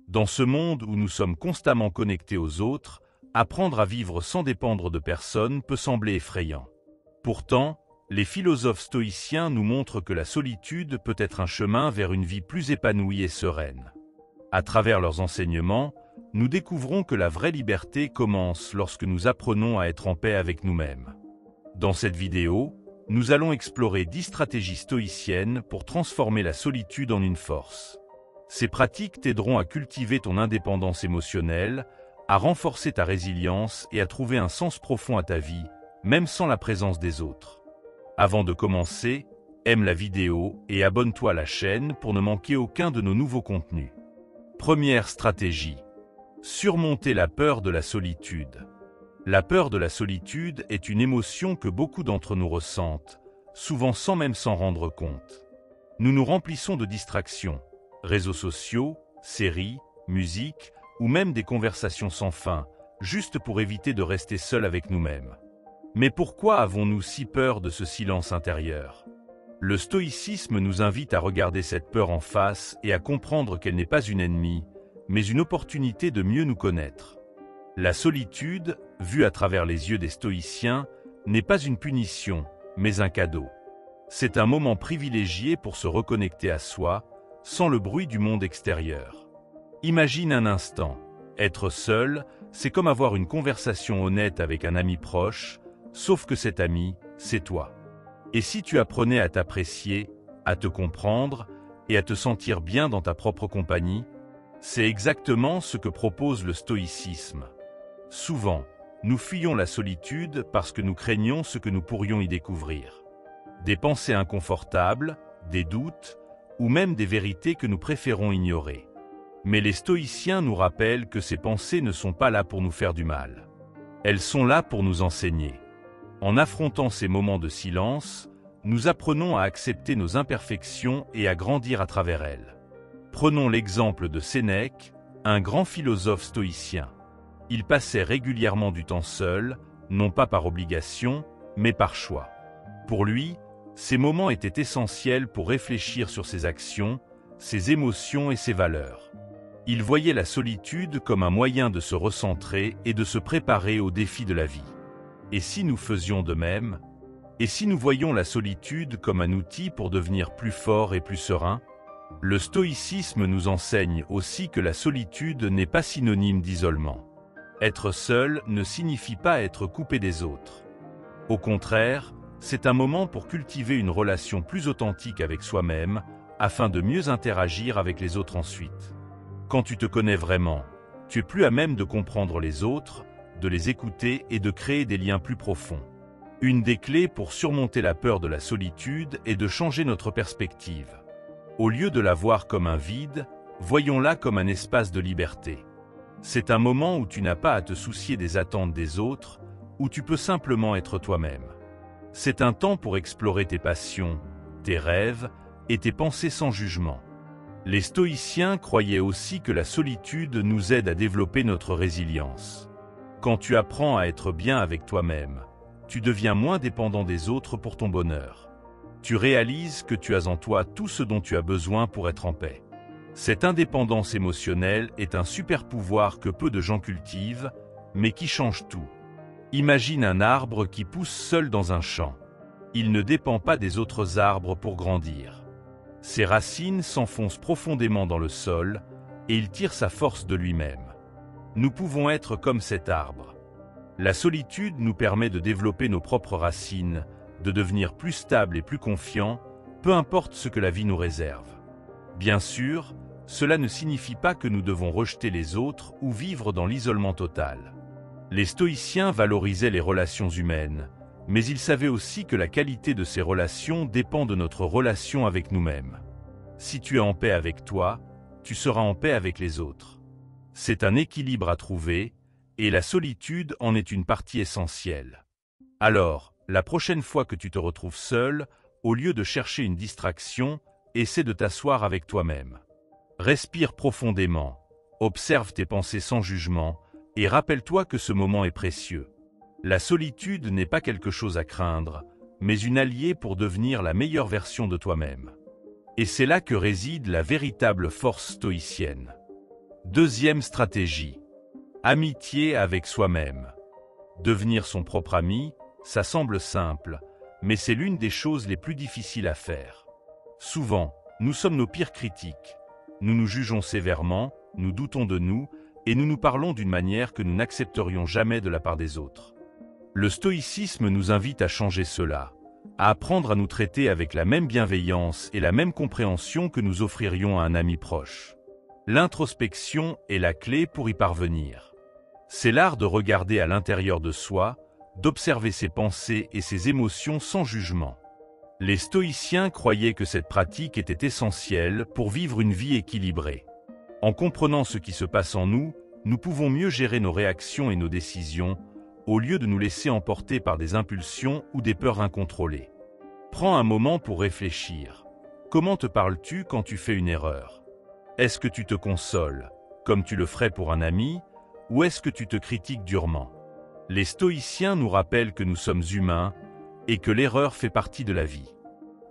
Dans ce monde où nous sommes constamment connectés aux autres, apprendre à vivre sans dépendre de personne peut sembler effrayant. Pourtant, les philosophes stoïciens nous montrent que la solitude peut être un chemin vers une vie plus épanouie et sereine. À travers leurs enseignements, nous découvrons que la vraie liberté commence lorsque nous apprenons à être en paix avec nous-mêmes. Dans cette vidéo, nous allons explorer 10 stratégies stoïciennes pour transformer la solitude en une force. Ces pratiques t'aideront à cultiver ton indépendance émotionnelle, à renforcer ta résilience et à trouver un sens profond à ta vie, même sans la présence des autres. Avant de commencer, aime la vidéo et abonne-toi à la chaîne pour ne manquer aucun de nos nouveaux contenus. Première stratégie. Surmonter la peur de la solitude. La peur de la solitude est une émotion que beaucoup d'entre nous ressentent, souvent sans même s'en rendre compte. Nous nous remplissons de distractions, réseaux sociaux, séries, musique ou même des conversations sans fin, juste pour éviter de rester seuls avec nous-mêmes. Mais pourquoi avons-nous si peur de ce silence intérieur? Le stoïcisme nous invite à regarder cette peur en face et à comprendre qu'elle n'est pas une ennemie, mais une opportunité de mieux nous connaître. La solitude, vue à travers les yeux des stoïciens, n'est pas une punition, mais un cadeau. C'est un moment privilégié pour se reconnecter à soi, sans le bruit du monde extérieur. Imagine un instant, être seul, c'est comme avoir une conversation honnête avec un ami proche, sauf que cet ami, c'est toi. Et si tu apprenais à t'apprécier, à te comprendre et à te sentir bien dans ta propre compagnie, c'est exactement ce que propose le stoïcisme. Souvent, nous fuyons la solitude parce que nous craignons ce que nous pourrions y découvrir. Des pensées inconfortables, des doutes, ou même des vérités que nous préférons ignorer. Mais les stoïciens nous rappellent que ces pensées ne sont pas là pour nous faire du mal. Elles sont là pour nous enseigner. En affrontant ces moments de silence, nous apprenons à accepter nos imperfections et à grandir à travers elles. Prenons l'exemple de Sénèque, un grand philosophe stoïcien. Il passait régulièrement du temps seul, non pas par obligation, mais par choix. Pour lui, ces moments étaient essentiels pour réfléchir sur ses actions, ses émotions et ses valeurs. Il voyait la solitude comme un moyen de se recentrer et de se préparer aux défis de la vie. Et si nous faisions de même? Et si nous voyions la solitude comme un outil pour devenir plus fort et plus serein? Le stoïcisme nous enseigne aussi que la solitude n'est pas synonyme d'isolement. Être seul ne signifie pas être coupé des autres. Au contraire, c'est un moment pour cultiver une relation plus authentique avec soi-même, afin de mieux interagir avec les autres ensuite. Quand tu te connais vraiment, tu es plus à même de comprendre les autres, de les écouter et de créer des liens plus profonds. Une des clés pour surmonter la peur de la solitude est de changer notre perspective. Au lieu de la voir comme un vide, voyons-la comme un espace de liberté. C'est un moment où tu n'as pas à te soucier des attentes des autres, où tu peux simplement être toi-même. C'est un temps pour explorer tes passions, tes rêves et tes pensées sans jugement. Les stoïciens croyaient aussi que la solitude nous aide à développer notre résilience. Quand tu apprends à être bien avec toi-même, tu deviens moins dépendant des autres pour ton bonheur. Tu réalises que tu as en toi tout ce dont tu as besoin pour être en paix. Cette indépendance émotionnelle est un super pouvoir que peu de gens cultivent, mais qui change tout. Imagine un arbre qui pousse seul dans un champ. Il ne dépend pas des autres arbres pour grandir. Ses racines s'enfoncent profondément dans le sol et il tire sa force de lui-même. Nous pouvons être comme cet arbre. La solitude nous permet de développer nos propres racines, de devenir plus stables et plus confiants, peu importe ce que la vie nous réserve. Bien sûr, cela ne signifie pas que nous devons rejeter les autres ou vivre dans l'isolement total. Les stoïciens valorisaient les relations humaines, mais ils savaient aussi que la qualité de ces relations dépend de notre relation avec nous-mêmes. Si tu es en paix avec toi, tu seras en paix avec les autres. C'est un équilibre à trouver, et la solitude en est une partie essentielle. Alors, la prochaine fois que tu te retrouves seul, au lieu de chercher une distraction, essaie de t'asseoir avec toi-même. Respire profondément, observe tes pensées sans jugement, et rappelle-toi que ce moment est précieux. La solitude n'est pas quelque chose à craindre, mais une alliée pour devenir la meilleure version de toi-même. Et c'est là que réside la véritable force stoïcienne. Deuxième stratégie. Amitié avec soi-même. Devenir son propre ami, ça semble simple, mais c'est l'une des choses les plus difficiles à faire. Souvent, nous sommes nos pires critiques. Nous nous jugeons sévèrement, nous doutons de nous, et nous nous parlons d'une manière que nous n'accepterions jamais de la part des autres. Le stoïcisme nous invite à changer cela, à apprendre à nous traiter avec la même bienveillance et la même compréhension que nous offririons à un ami proche. L'introspection est la clé pour y parvenir. C'est l'art de regarder à l'intérieur de soi, d'observer ses pensées et ses émotions sans jugement. Les stoïciens croyaient que cette pratique était essentielle pour vivre une vie équilibrée. En comprenant ce qui se passe en nous, nous pouvons mieux gérer nos réactions et nos décisions, au lieu de nous laisser emporter par des impulsions ou des peurs incontrôlées. Prends un moment pour réfléchir. Comment te parles-tu quand tu fais une erreur? Est-ce que tu te consoles, comme tu le ferais pour un ami, ou est-ce que tu te critiques durement? Les stoïciens nous rappellent que nous sommes humains et que l'erreur fait partie de la vie.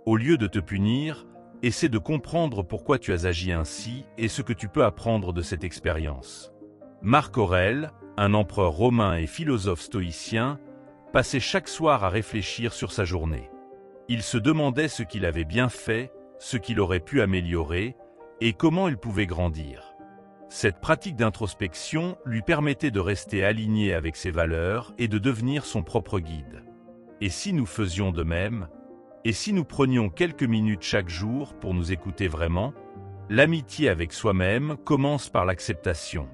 Au lieu de te punir, essaie de comprendre pourquoi tu as agi ainsi et ce que tu peux apprendre de cette expérience. Marc Aurèle, un empereur romain et philosophe stoïcien, passait chaque soir à réfléchir sur sa journée. Il se demandait ce qu'il avait bien fait, ce qu'il aurait pu améliorer et comment il pouvait grandir. Cette pratique d'introspection lui permettait de rester aligné avec ses valeurs et de devenir son propre guide. Et si nous faisions de même? Et si nous prenions quelques minutes chaque jour pour nous écouter vraiment? L'amitié avec soi-même commence par l'acceptation.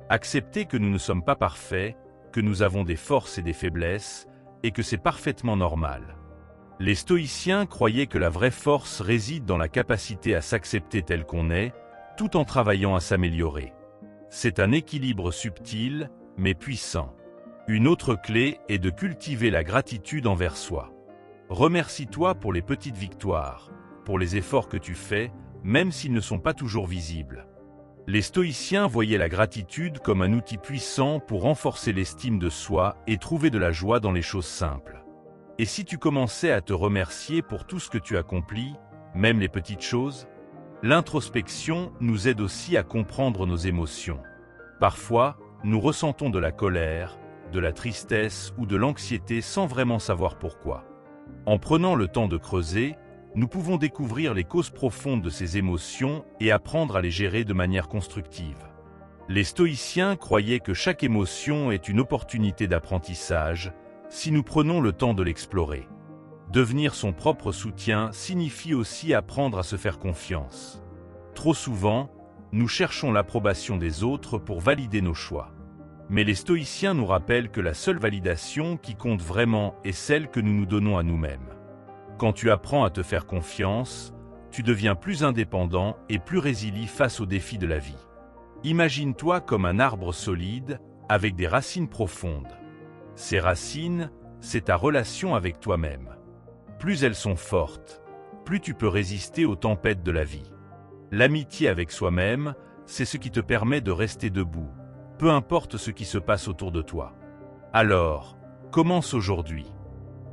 Accepter que nous ne sommes pas parfaits, que nous avons des forces et des faiblesses, et que c'est parfaitement normal. Les stoïciens croyaient que la vraie force réside dans la capacité à s'accepter tel qu'on est, tout en travaillant à s'améliorer. C'est un équilibre subtil, mais puissant. Une autre clé est de cultiver la gratitude envers soi. Remercie-toi pour les petites victoires, pour les efforts que tu fais, même s'ils ne sont pas toujours visibles. Les stoïciens voyaient la gratitude comme un outil puissant pour renforcer l'estime de soi et trouver de la joie dans les choses simples. Et si tu commençais à te remercier pour tout ce que tu accomplis, même les petites choses? L'introspection nous aide aussi à comprendre nos émotions. Parfois, nous ressentons de la colère, de la tristesse ou de l'anxiété sans vraiment savoir pourquoi. En prenant le temps de creuser, nous pouvons découvrir les causes profondes de ces émotions et apprendre à les gérer de manière constructive. Les stoïciens croyaient que chaque émotion est une opportunité d'apprentissage si nous prenons le temps de l'explorer. Devenir son propre soutien signifie aussi apprendre à se faire confiance. Trop souvent, nous cherchons l'approbation des autres pour valider nos choix. Mais les stoïciens nous rappellent que la seule validation qui compte vraiment est celle que nous nous donnons à nous-mêmes. Quand tu apprends à te faire confiance, tu deviens plus indépendant et plus résilient face aux défis de la vie. Imagine-toi comme un arbre solide, avec des racines profondes. Ces racines, c'est ta relation avec toi-même. Plus elles sont fortes, plus tu peux résister aux tempêtes de la vie. L'amitié avec soi-même, c'est ce qui te permet de rester debout, peu importe ce qui se passe autour de toi. Alors, commence aujourd'hui.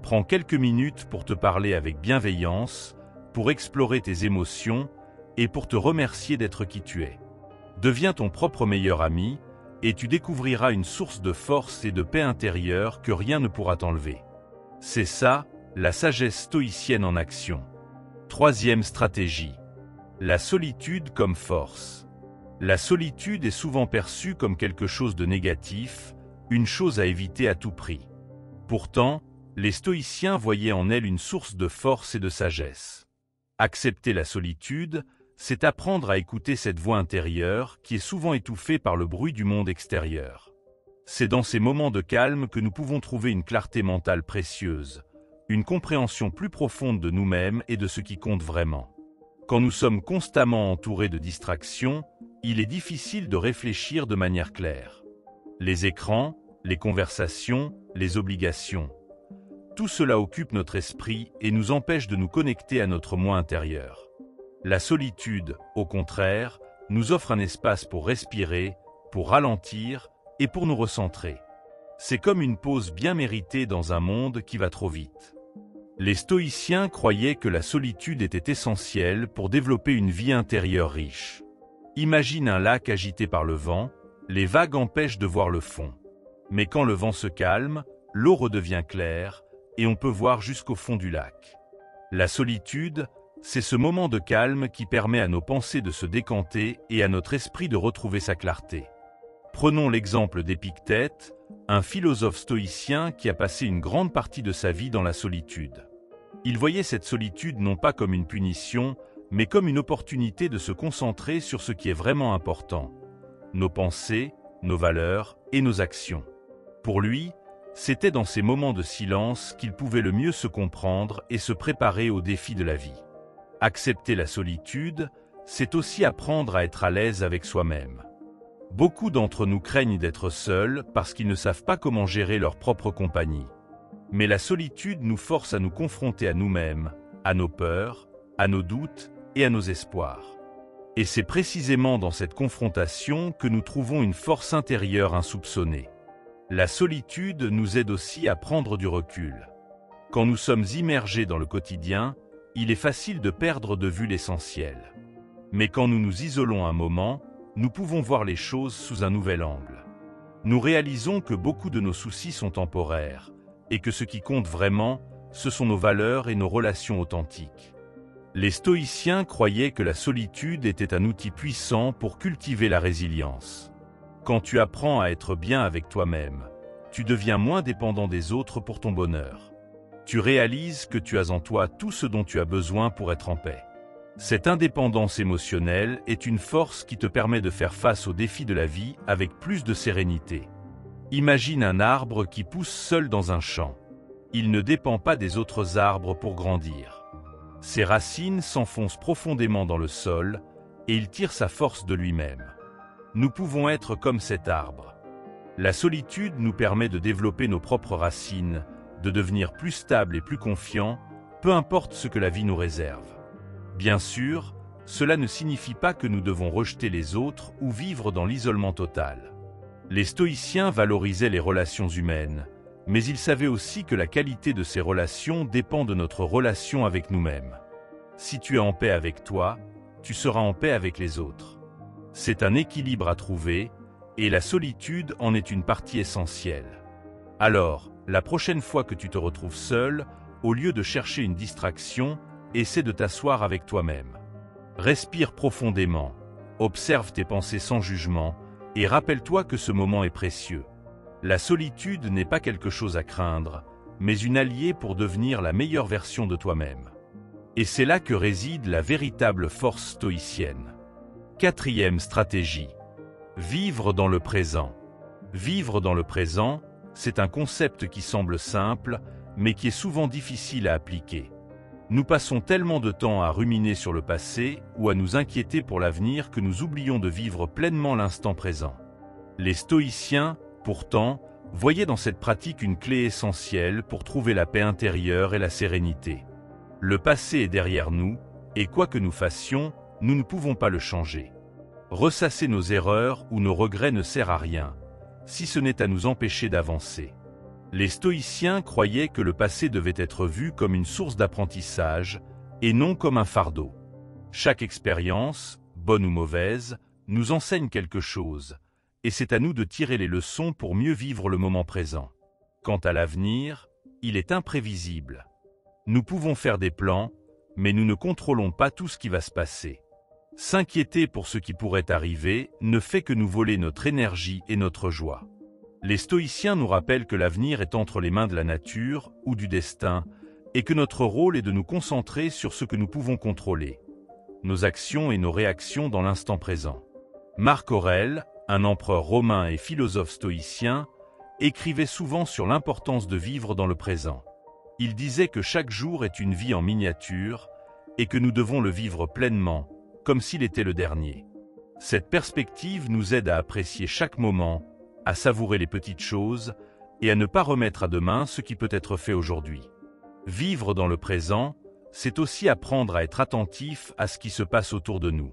Prends quelques minutes pour te parler avec bienveillance, pour explorer tes émotions et pour te remercier d'être qui tu es. Deviens ton propre meilleur ami et tu découvriras une source de force et de paix intérieure que rien ne pourra t'enlever. C'est ça, la sagesse stoïcienne en action. Troisième stratégie. La solitude comme force. La solitude est souvent perçue comme quelque chose de négatif, une chose à éviter à tout prix. Pourtant, les stoïciens voyaient en elle une source de force et de sagesse. Accepter la solitude, c'est apprendre à écouter cette voix intérieure qui est souvent étouffée par le bruit du monde extérieur. C'est dans ces moments de calme que nous pouvons trouver une clarté mentale précieuse, une compréhension plus profonde de nous-mêmes et de ce qui compte vraiment. Quand nous sommes constamment entourés de distractions, il est difficile de réfléchir de manière claire. Les écrans, les conversations, les obligations, tout cela occupe notre esprit et nous empêche de nous connecter à notre moi intérieur. La solitude, au contraire, nous offre un espace pour respirer, pour ralentir et pour nous recentrer. C'est comme une pause bien méritée dans un monde qui va trop vite. Les stoïciens croyaient que la solitude était essentielle pour développer une vie intérieure riche. Imagine un lac agité par le vent, les vagues empêchent de voir le fond. Mais quand le vent se calme, l'eau redevient claire et on peut voir jusqu'au fond du lac. La solitude, c'est ce moment de calme qui permet à nos pensées de se décanter et à notre esprit de retrouver sa clarté. Prenons l'exemple d'Épictète, un philosophe stoïcien qui a passé une grande partie de sa vie dans la solitude. Il voyait cette solitude non pas comme une punition, mais comme une opportunité de se concentrer sur ce qui est vraiment important, nos pensées, nos valeurs et nos actions. Pour lui, c'était dans ces moments de silence qu'il pouvait le mieux se comprendre et se préparer aux défis de la vie. Accepter la solitude, c'est aussi apprendre à être à l'aise avec soi-même. Beaucoup d'entre nous craignent d'être seuls parce qu'ils ne savent pas comment gérer leur propre compagnie. Mais la solitude nous force à nous confronter à nous-mêmes, à nos peurs, à nos doutes et à nos espoirs. Et c'est précisément dans cette confrontation que nous trouvons une force intérieure insoupçonnée. La solitude nous aide aussi à prendre du recul. Quand nous sommes immergés dans le quotidien, il est facile de perdre de vue l'essentiel. Mais quand nous nous isolons un moment, nous pouvons voir les choses sous un nouvel angle. Nous réalisons que beaucoup de nos soucis sont temporaires, et que ce qui compte vraiment, ce sont nos valeurs et nos relations authentiques. Les stoïciens croyaient que la solitude était un outil puissant pour cultiver la résilience. Quand tu apprends à être bien avec toi-même, tu deviens moins dépendant des autres pour ton bonheur. Tu réalises que tu as en toi tout ce dont tu as besoin pour être en paix. Cette indépendance émotionnelle est une force qui te permet de faire face aux défis de la vie avec plus de sérénité. Imagine un arbre qui pousse seul dans un champ. Il ne dépend pas des autres arbres pour grandir. Ses racines s'enfoncent profondément dans le sol et il tire sa force de lui-même. Nous pouvons être comme cet arbre. La solitude nous permet de développer nos propres racines, de devenir plus stables et plus confiants, peu importe ce que la vie nous réserve. Bien sûr, cela ne signifie pas que nous devons rejeter les autres ou vivre dans l'isolement total. Les stoïciens valorisaient les relations humaines, mais ils savaient aussi que la qualité de ces relations dépend de notre relation avec nous-mêmes. Si tu es en paix avec toi, tu seras en paix avec les autres. C'est un équilibre à trouver, et la solitude en est une partie essentielle. Alors, la prochaine fois que tu te retrouves seul, au lieu de chercher une distraction, essaie de t'asseoir avec toi-même. Respire profondément, observe tes pensées sans jugement, et rappelle-toi que ce moment est précieux. La solitude n'est pas quelque chose à craindre, mais une alliée pour devenir la meilleure version de toi-même. Et c'est là que réside la véritable force stoïcienne. Quatrième stratégie. Vivre dans le présent. Vivre dans le présent, c'est un concept qui semble simple, mais qui est souvent difficile à appliquer. Nous passons tellement de temps à ruminer sur le passé ou à nous inquiéter pour l'avenir que nous oublions de vivre pleinement l'instant présent. Les stoïciens, pourtant, voyaient dans cette pratique une clé essentielle pour trouver la paix intérieure et la sérénité. Le passé est derrière nous, et quoi que nous fassions, nous ne pouvons pas le changer. Ressasser nos erreurs ou nos regrets ne sert à rien, si ce n'est à nous empêcher d'avancer. Les stoïciens croyaient que le passé devait être vu comme une source d'apprentissage et non comme un fardeau. Chaque expérience, bonne ou mauvaise, nous enseigne quelque chose, et c'est à nous de tirer les leçons pour mieux vivre le moment présent. Quant à l'avenir, il est imprévisible. Nous pouvons faire des plans, mais nous ne contrôlons pas tout ce qui va se passer. S'inquiéter pour ce qui pourrait arriver ne fait que nous voler notre énergie et notre joie. Les stoïciens nous rappellent que l'avenir est entre les mains de la nature ou du destin et que notre rôle est de nous concentrer sur ce que nous pouvons contrôler, nos actions et nos réactions dans l'instant présent. Marc Aurèle, un empereur romain et philosophe stoïcien, écrivait souvent sur l'importance de vivre dans le présent. Il disait que chaque jour est une vie en miniature et que nous devons le vivre pleinement, comme s'il était le dernier. Cette perspective nous aide à apprécier chaque moment, à savourer les petites choses et à ne pas remettre à demain ce qui peut être fait aujourd'hui. Vivre dans le présent, c'est aussi apprendre à être attentif à ce qui se passe autour de nous.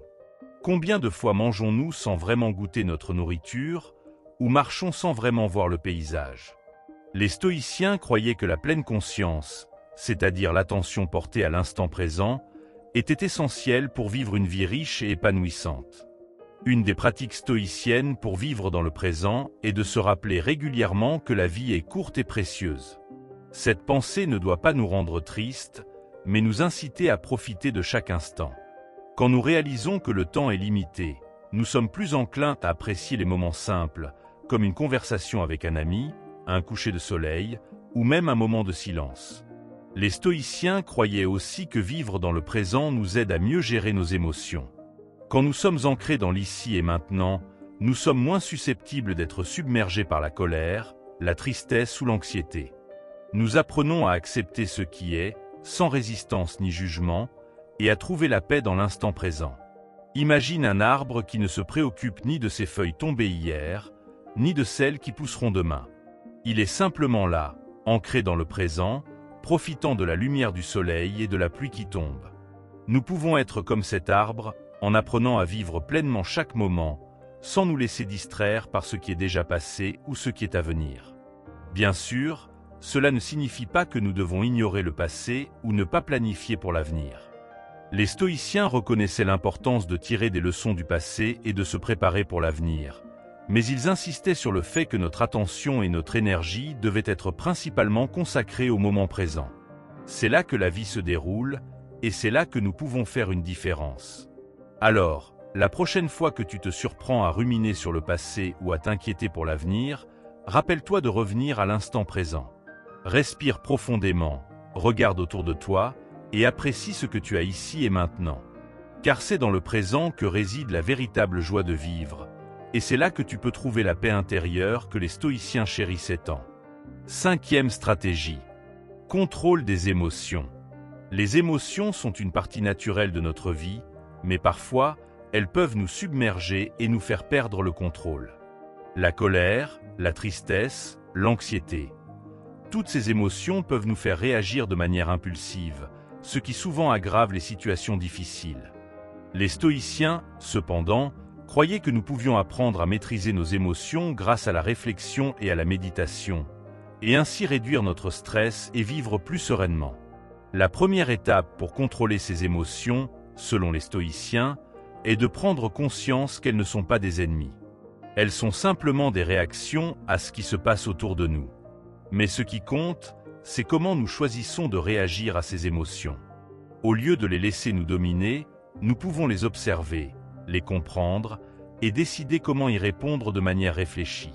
Combien de fois mangeons-nous sans vraiment goûter notre nourriture ou marchons sans vraiment voir le paysage? Les stoïciens croyaient que la pleine conscience, c'est-à-dire l'attention portée à l'instant présent, était essentielle pour vivre une vie riche et épanouissante. Une des pratiques stoïciennes pour vivre dans le présent est de se rappeler régulièrement que la vie est courte et précieuse. Cette pensée ne doit pas nous rendre tristes, mais nous inciter à profiter de chaque instant. Quand nous réalisons que le temps est limité, nous sommes plus enclins à apprécier les moments simples, comme une conversation avec un ami, un coucher de soleil, ou même un moment de silence. Les stoïciens croyaient aussi que vivre dans le présent nous aide à mieux gérer nos émotions. Quand nous sommes ancrés dans l'ici et maintenant, nous sommes moins susceptibles d'être submergés par la colère, la tristesse ou l'anxiété. Nous apprenons à accepter ce qui est, sans résistance ni jugement, et à trouver la paix dans l'instant présent. Imagine un arbre qui ne se préoccupe ni de ses feuilles tombées hier, ni de celles qui pousseront demain. Il est simplement là, ancré dans le présent, profitant de la lumière du soleil et de la pluie qui tombe. Nous pouvons être comme cet arbre, en apprenant à vivre pleinement chaque moment, sans nous laisser distraire par ce qui est déjà passé ou ce qui est à venir. Bien sûr, cela ne signifie pas que nous devons ignorer le passé ou ne pas planifier pour l'avenir. Les stoïciens reconnaissaient l'importance de tirer des leçons du passé et de se préparer pour l'avenir, mais ils insistaient sur le fait que notre attention et notre énergie devaient être principalement consacrées au moment présent. C'est là que la vie se déroule, et c'est là que nous pouvons faire une différence. Alors, la prochaine fois que tu te surprends à ruminer sur le passé ou à t'inquiéter pour l'avenir, rappelle-toi de revenir à l'instant présent. Respire profondément, regarde autour de toi et apprécie ce que tu as ici et maintenant. Car c'est dans le présent que réside la véritable joie de vivre, et c'est là que tu peux trouver la paix intérieure que les stoïciens chérissaient tant. 5e stratégie. Contrôle des émotions. Les émotions sont une partie naturelle de notre vie, mais parfois, elles peuvent nous submerger et nous faire perdre le contrôle. La colère, la tristesse, l'anxiété. Toutes ces émotions peuvent nous faire réagir de manière impulsive, ce qui souvent aggrave les situations difficiles. Les stoïciens, cependant, croyaient que nous pouvions apprendre à maîtriser nos émotions grâce à la réflexion et à la méditation, et ainsi réduire notre stress et vivre plus sereinement. La première étape pour contrôler ces émotions, selon les stoïciens, est de prendre conscience qu'elles ne sont pas des ennemis. Elles sont simplement des réactions à ce qui se passe autour de nous. Mais ce qui compte, c'est comment nous choisissons de réagir à ces émotions. Au lieu de les laisser nous dominer, nous pouvons les observer, les comprendre et décider comment y répondre de manière réfléchie.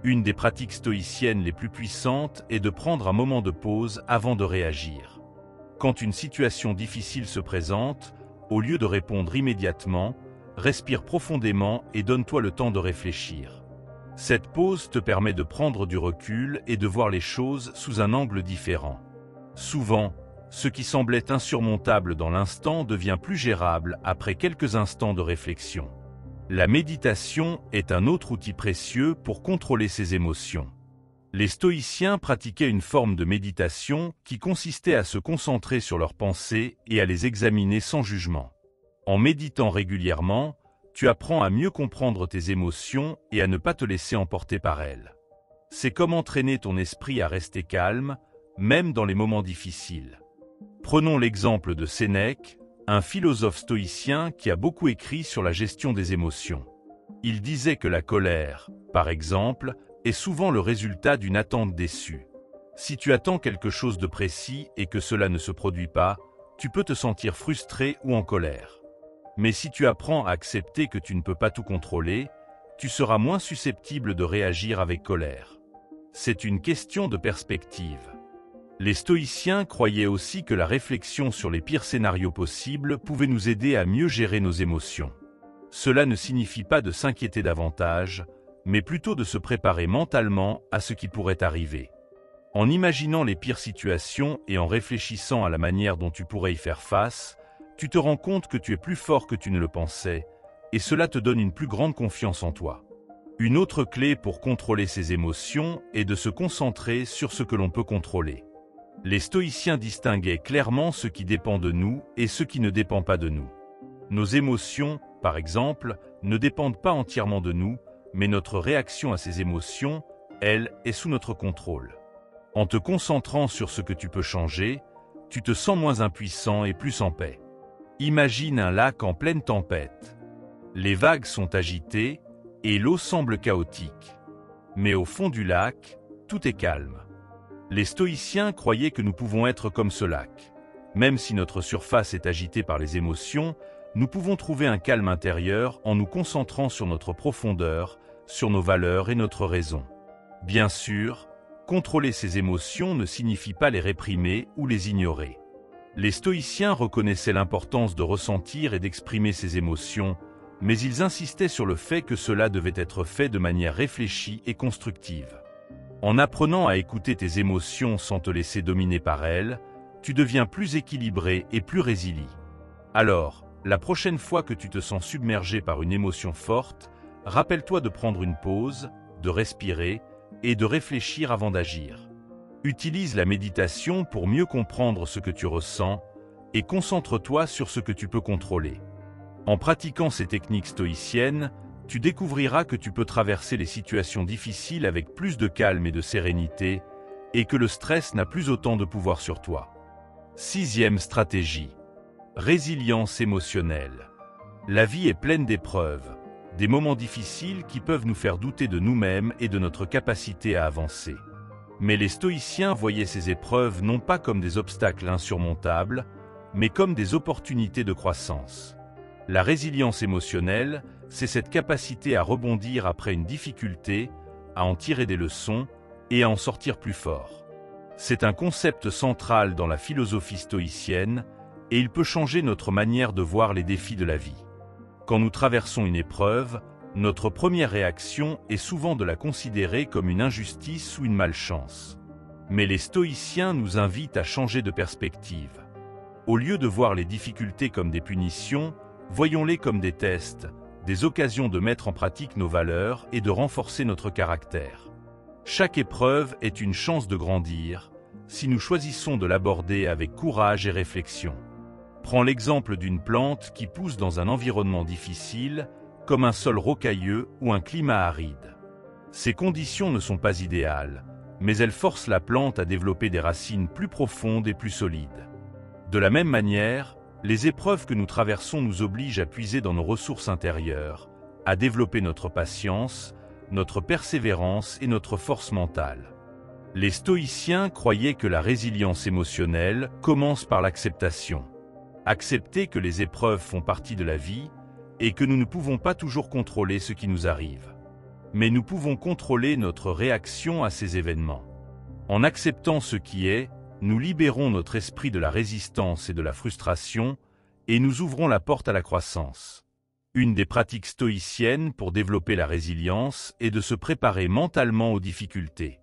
Une des pratiques stoïciennes les plus puissantes est de prendre un moment de pause avant de réagir. Quand une situation difficile se présente, au lieu de répondre immédiatement, respire profondément et donne-toi le temps de réfléchir. Cette pause te permet de prendre du recul et de voir les choses sous un angle différent. Souvent, ce qui semblait insurmontable dans l'instant devient plus gérable après quelques instants de réflexion. La méditation est un autre outil précieux pour contrôler ses émotions. Les stoïciens pratiquaient une forme de méditation qui consistait à se concentrer sur leurs pensées et à les examiner sans jugement. En méditant régulièrement, tu apprends à mieux comprendre tes émotions et à ne pas te laisser emporter par elles. C'est comme entraîner ton esprit à rester calme, même dans les moments difficiles. Prenons l'exemple de Sénèque, un philosophe stoïcien qui a beaucoup écrit sur la gestion des émotions. Il disait que la colère, par exemple, est souvent le résultat d'une attente déçue. Si tu attends quelque chose de précis et que cela ne se produit pas, tu peux te sentir frustré ou en colère. Mais si tu apprends à accepter que tu ne peux pas tout contrôler, tu seras moins susceptible de réagir avec colère. C'est une question de perspective. Les stoïciens croyaient aussi que la réflexion sur les pires scénarios possibles pouvait nous aider à mieux gérer nos émotions. Cela ne signifie pas de s'inquiéter davantage, mais plutôt de se préparer mentalement à ce qui pourrait arriver. En imaginant les pires situations et en réfléchissant à la manière dont tu pourrais y faire face, tu te rends compte que tu es plus fort que tu ne le pensais, et cela te donne une plus grande confiance en toi. Une autre clé pour contrôler ses émotions est de se concentrer sur ce que l'on peut contrôler. Les stoïciens distinguaient clairement ce qui dépend de nous et ce qui ne dépend pas de nous. Nos émotions, par exemple, ne dépendent pas entièrement de nous, mais notre réaction à ces émotions, elle, est sous notre contrôle. En te concentrant sur ce que tu peux changer, tu te sens moins impuissant et plus en paix. Imagine un lac en pleine tempête. Les vagues sont agitées et l'eau semble chaotique. Mais au fond du lac, tout est calme. Les stoïciens croyaient que nous pouvons être comme ce lac. Même si notre surface est agitée par les émotions, nous pouvons trouver un calme intérieur en nous concentrant sur notre profondeur, sur nos valeurs et notre raison. Bien sûr, contrôler ces émotions ne signifie pas les réprimer ou les ignorer. Les stoïciens reconnaissaient l'importance de ressentir et d'exprimer ces émotions, mais ils insistaient sur le fait que cela devait être fait de manière réfléchie et constructive. En apprenant à écouter tes émotions sans te laisser dominer par elles, tu deviens plus équilibré et plus résilient. Alors, la prochaine fois que tu te sens submergé par une émotion forte, rappelle-toi de prendre une pause, de respirer et de réfléchir avant d'agir. Utilise la méditation pour mieux comprendre ce que tu ressens et concentre-toi sur ce que tu peux contrôler. En pratiquant ces techniques stoïciennes, tu découvriras que tu peux traverser les situations difficiles avec plus de calme et de sérénité et que le stress n'a plus autant de pouvoir sur toi. 6e stratégie. Résilience émotionnelle. La vie est pleine d'épreuves, des moments difficiles qui peuvent nous faire douter de nous-mêmes et de notre capacité à avancer. Mais les stoïciens voyaient ces épreuves non pas comme des obstacles insurmontables, mais comme des opportunités de croissance. La résilience émotionnelle, c'est cette capacité à rebondir après une difficulté, à en tirer des leçons et à en sortir plus fort. C'est un concept central dans la philosophie stoïcienne et il peut changer notre manière de voir les défis de la vie. Quand nous traversons une épreuve, notre première réaction est souvent de la considérer comme une injustice ou une malchance. Mais les stoïciens nous invitent à changer de perspective. Au lieu de voir les difficultés comme des punitions, voyons-les comme des tests, des occasions de mettre en pratique nos valeurs et de renforcer notre caractère. Chaque épreuve est une chance de grandir, si nous choisissons de l'aborder avec courage et réflexion. Prends l'exemple d'une plante qui pousse dans un environnement difficile, comme un sol rocailleux ou un climat aride. Ces conditions ne sont pas idéales, mais elles forcent la plante à développer des racines plus profondes et plus solides. De la même manière, les épreuves que nous traversons nous obligent à puiser dans nos ressources intérieures, à développer notre patience, notre persévérance et notre force mentale. Les stoïciens croyaient que la résilience émotionnelle commence par l'acceptation. Accepter que les épreuves font partie de la vie et que nous ne pouvons pas toujours contrôler ce qui nous arrive. Mais nous pouvons contrôler notre réaction à ces événements. En acceptant ce qui est, nous libérons notre esprit de la résistance et de la frustration et nous ouvrons la porte à la croissance. Une des pratiques stoïciennes pour développer la résilience est de se préparer mentalement aux difficultés.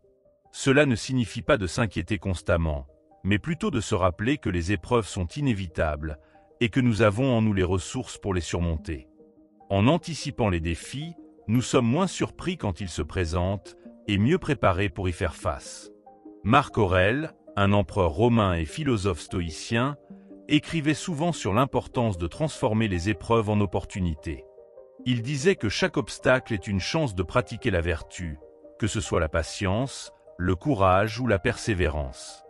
Cela ne signifie pas de s'inquiéter constamment, mais plutôt de se rappeler que les épreuves sont inévitables et que nous avons en nous les ressources pour les surmonter. En anticipant les défis, nous sommes moins surpris quand ils se présentent et mieux préparés pour y faire face. Marc Aurèle, un empereur romain et philosophe stoïcien, écrivait souvent sur l'importance de transformer les épreuves en opportunités. Il disait que chaque obstacle est une chance de pratiquer la vertu, que ce soit la patience, le courage ou la persévérance.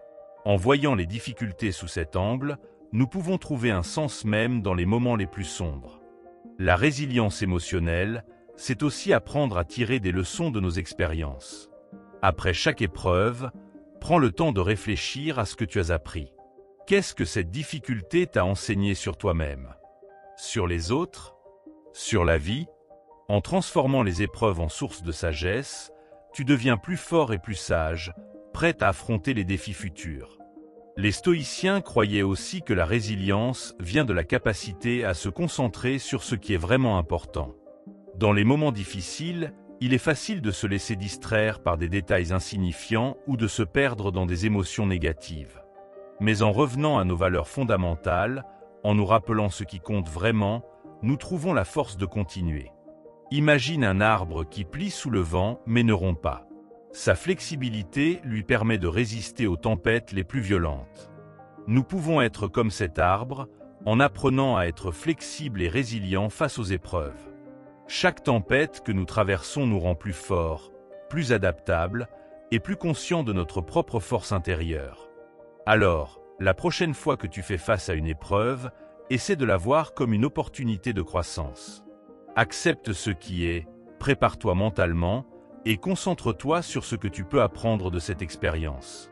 En voyant les difficultés sous cet angle, nous pouvons trouver un sens même dans les moments les plus sombres. La résilience émotionnelle, c'est aussi apprendre à tirer des leçons de nos expériences. Après chaque épreuve, prends le temps de réfléchir à ce que tu as appris. Qu'est-ce que cette difficulté t'a enseigné sur toi-même? Sur les autres? Sur la vie? En transformant les épreuves en source de sagesse, tu deviens plus fort et plus sage, prêt à affronter les défis futurs. Les stoïciens croyaient aussi que la résilience vient de la capacité à se concentrer sur ce qui est vraiment important. Dans les moments difficiles, il est facile de se laisser distraire par des détails insignifiants ou de se perdre dans des émotions négatives. Mais en revenant à nos valeurs fondamentales, en nous rappelant ce qui compte vraiment, nous trouvons la force de continuer. Imagine un arbre qui plie sous le vent mais ne rompt pas. Sa flexibilité lui permet de résister aux tempêtes les plus violentes. Nous pouvons être comme cet arbre, en apprenant à être flexibles et résilients face aux épreuves. Chaque tempête que nous traversons nous rend plus forts, plus adaptables et plus conscients de notre propre force intérieure. Alors, la prochaine fois que tu fais face à une épreuve, essaie de la voir comme une opportunité de croissance. Accepte ce qui est, prépare-toi mentalement, et concentre-toi sur ce que tu peux apprendre de cette expérience.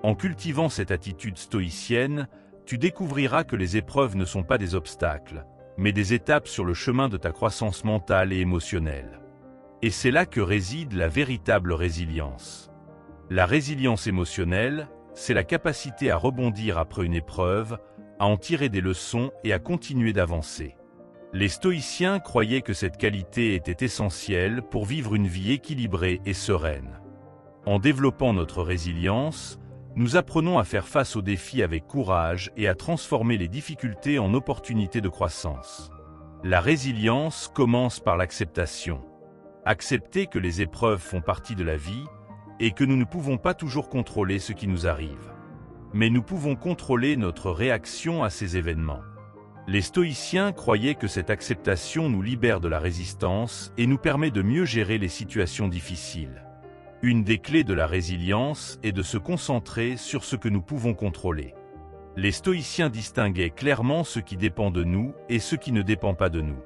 En cultivant cette attitude stoïcienne, tu découvriras que les épreuves ne sont pas des obstacles, mais des étapes sur le chemin de ta croissance mentale et émotionnelle. Et c'est là que réside la véritable résilience. La résilience émotionnelle, c'est la capacité à rebondir après une épreuve, à en tirer des leçons et à continuer d'avancer. Les stoïciens croyaient que cette qualité était essentielle pour vivre une vie équilibrée et sereine. En développant notre résilience, nous apprenons à faire face aux défis avec courage et à transformer les difficultés en opportunités de croissance. La résilience commence par l'acceptation. Accepter que les épreuves font partie de la vie et que nous ne pouvons pas toujours contrôler ce qui nous arrive. Mais nous pouvons contrôler notre réaction à ces événements. Les stoïciens croyaient que cette acceptation nous libère de la résistance et nous permet de mieux gérer les situations difficiles. Une des clés de la résilience est de se concentrer sur ce que nous pouvons contrôler. Les stoïciens distinguaient clairement ce qui dépend de nous et ce qui ne dépend pas de nous.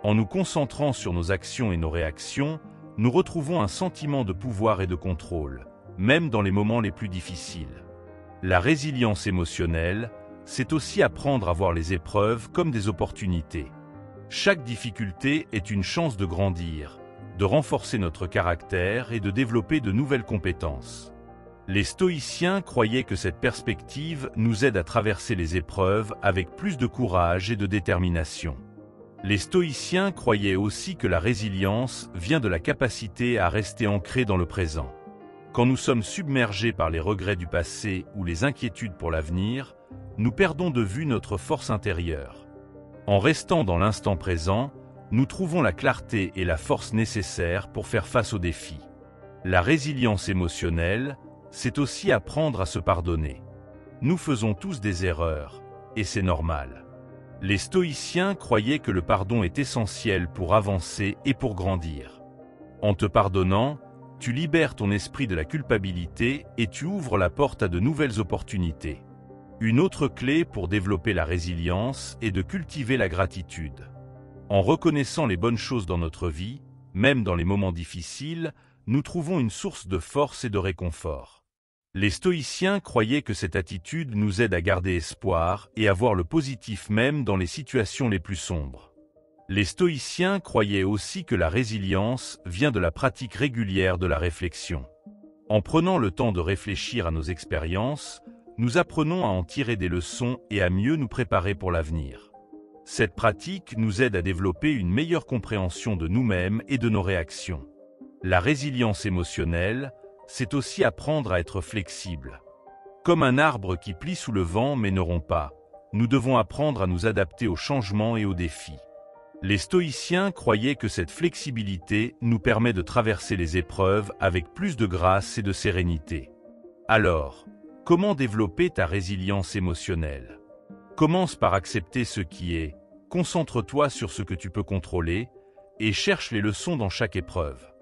En nous concentrant sur nos actions et nos réactions, nous retrouvons un sentiment de pouvoir et de contrôle, même dans les moments les plus difficiles. La résilience émotionnelle, c'est aussi apprendre à voir les épreuves comme des opportunités. Chaque difficulté est une chance de grandir, de renforcer notre caractère et de développer de nouvelles compétences. Les stoïciens croyaient que cette perspective nous aide à traverser les épreuves avec plus de courage et de détermination. Les stoïciens croyaient aussi que la résilience vient de la capacité à rester ancré dans le présent. Quand nous sommes submergés par les regrets du passé ou les inquiétudes pour l'avenir, nous perdons de vue notre force intérieure. En restant dans l'instant présent, nous trouvons la clarté et la force nécessaires pour faire face aux défis. La résilience émotionnelle, c'est aussi apprendre à se pardonner. Nous faisons tous des erreurs, et c'est normal. Les stoïciens croyaient que le pardon est essentiel pour avancer et pour grandir. En te pardonnant, tu libères ton esprit de la culpabilité et tu ouvres la porte à de nouvelles opportunités. Une autre clé pour développer la résilience est de cultiver la gratitude. En reconnaissant les bonnes choses dans notre vie, même dans les moments difficiles, nous trouvons une source de force et de réconfort. Les stoïciens croyaient que cette attitude nous aide à garder espoir et à voir le positif même dans les situations les plus sombres. Les stoïciens croyaient aussi que la résilience vient de la pratique régulière de la réflexion. En prenant le temps de réfléchir à nos expériences, nous apprenons à en tirer des leçons et à mieux nous préparer pour l'avenir. Cette pratique nous aide à développer une meilleure compréhension de nous-mêmes et de nos réactions. La résilience émotionnelle, c'est aussi apprendre à être flexible. Comme un arbre qui plie sous le vent mais ne rompt pas, nous devons apprendre à nous adapter aux changements et aux défis. Les stoïciens croyaient que cette flexibilité nous permet de traverser les épreuves avec plus de grâce et de sérénité. Alors, comment développer ta résilience émotionnelle ? Commence par accepter ce qui est, concentre-toi sur ce que tu peux contrôler, et cherche les leçons dans chaque épreuve.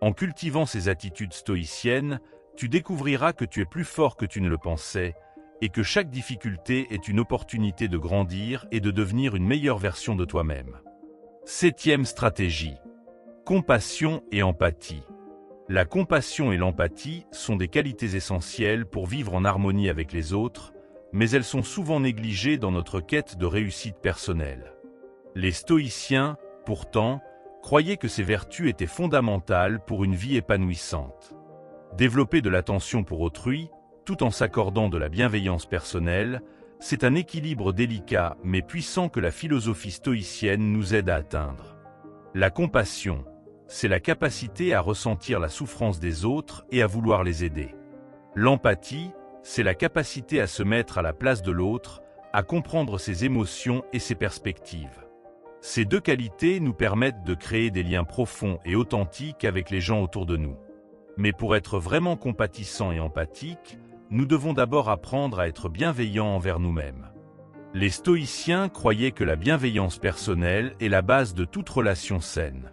En cultivant ces attitudes stoïciennes, tu découvriras que tu es plus fort que tu ne le pensais, et que chaque difficulté est une opportunité de grandir et de devenir une meilleure version de toi-même. 7e stratégie. Compassion et empathie. La compassion et l'empathie sont des qualités essentielles pour vivre en harmonie avec les autres, mais elles sont souvent négligées dans notre quête de réussite personnelle. Les stoïciens, pourtant, croyaient que ces vertus étaient fondamentales pour une vie épanouissante. Développer de l'attention pour autrui, tout en s'accordant de la bienveillance personnelle, c'est un équilibre délicat mais puissant que la philosophie stoïcienne nous aide à atteindre. La compassion, c'est la capacité à ressentir la souffrance des autres et à vouloir les aider. L'empathie, c'est la capacité à se mettre à la place de l'autre, à comprendre ses émotions et ses perspectives. Ces deux qualités nous permettent de créer des liens profonds et authentiques avec les gens autour de nous. Mais pour être vraiment compatissants et empathiques, nous devons d'abord apprendre à être bienveillants envers nous-mêmes. Les stoïciens croyaient que la bienveillance personnelle est la base de toute relation saine.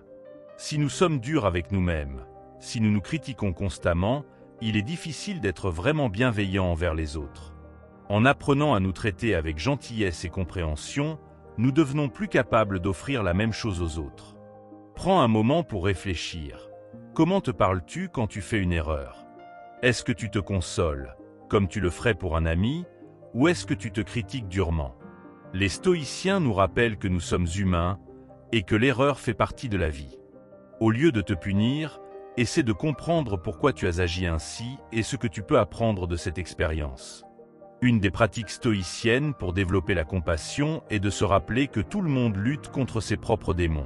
Si nous sommes durs avec nous-mêmes, si nous nous critiquons constamment, il est difficile d'être vraiment bienveillant envers les autres. En apprenant à nous traiter avec gentillesse et compréhension, nous devenons plus capables d'offrir la même chose aux autres. Prends un moment pour réfléchir. Comment te parles-tu quand tu fais une erreur? Est-ce que tu te consoles, comme tu le ferais pour un ami, ou est-ce que tu te critiques durement? Les stoïciens nous rappellent que nous sommes humains et que l'erreur fait partie de la vie. Au lieu de te punir, essaie de comprendre pourquoi tu as agi ainsi et ce que tu peux apprendre de cette expérience. Une des pratiques stoïciennes pour développer la compassion est de se rappeler que tout le monde lutte contre ses propres démons.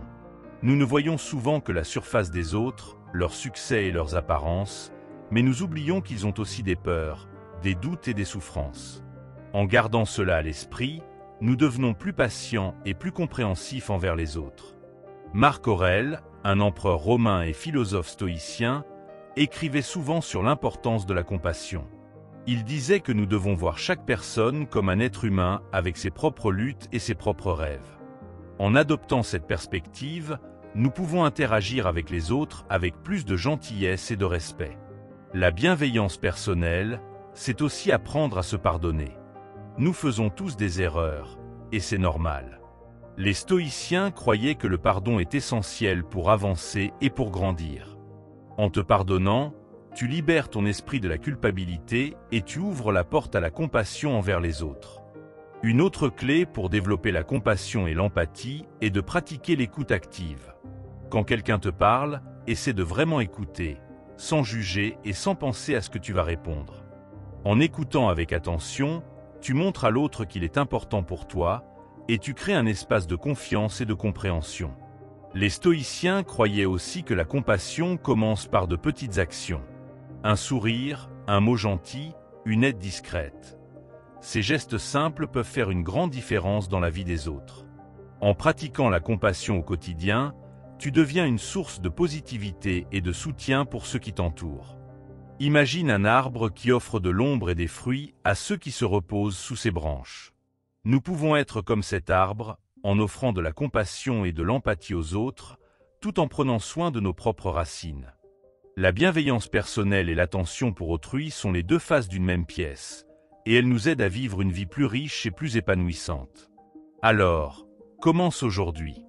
Nous ne voyons souvent que la surface des autres, leurs succès et leurs apparences, mais nous oublions qu'ils ont aussi des peurs, des doutes et des souffrances. En gardant cela à l'esprit, nous devenons plus patients et plus compréhensifs envers les autres. Marc Aurèle, un empereur romain et philosophe stoïcien, écrivait souvent sur l'importance de la compassion. Il disait que nous devons voir chaque personne comme un être humain avec ses propres luttes et ses propres rêves. En adoptant cette perspective, nous pouvons interagir avec les autres avec plus de gentillesse et de respect. La bienveillance personnelle, c'est aussi apprendre à se pardonner. Nous faisons tous des erreurs, et c'est normal. Les stoïciens croyaient que le pardon est essentiel pour avancer et pour grandir. En te pardonnant, tu libères ton esprit de la culpabilité et tu ouvres la porte à la compassion envers les autres. Une autre clé pour développer la compassion et l'empathie est de pratiquer l'écoute active. Quand quelqu'un te parle, essaie de vraiment écouter, sans juger et sans penser à ce que tu vas répondre. En écoutant avec attention, tu montres à l'autre qu'il est important pour toi et tu crées un espace de confiance et de compréhension. Les stoïciens croyaient aussi que la compassion commence par de petites actions. Un sourire, un mot gentil, une aide discrète. Ces gestes simples peuvent faire une grande différence dans la vie des autres. En pratiquant la compassion au quotidien, tu deviens une source de positivité et de soutien pour ceux qui t'entourent. Imagine un arbre qui offre de l'ombre et des fruits à ceux qui se reposent sous ses branches. Nous pouvons être comme cet arbre, en offrant de la compassion et de l'empathie aux autres, tout en prenant soin de nos propres racines. La bienveillance personnelle et l'attention pour autrui sont les deux faces d'une même pièce, et elles nous aident à vivre une vie plus riche et plus épanouissante. Alors, commence aujourd'hui.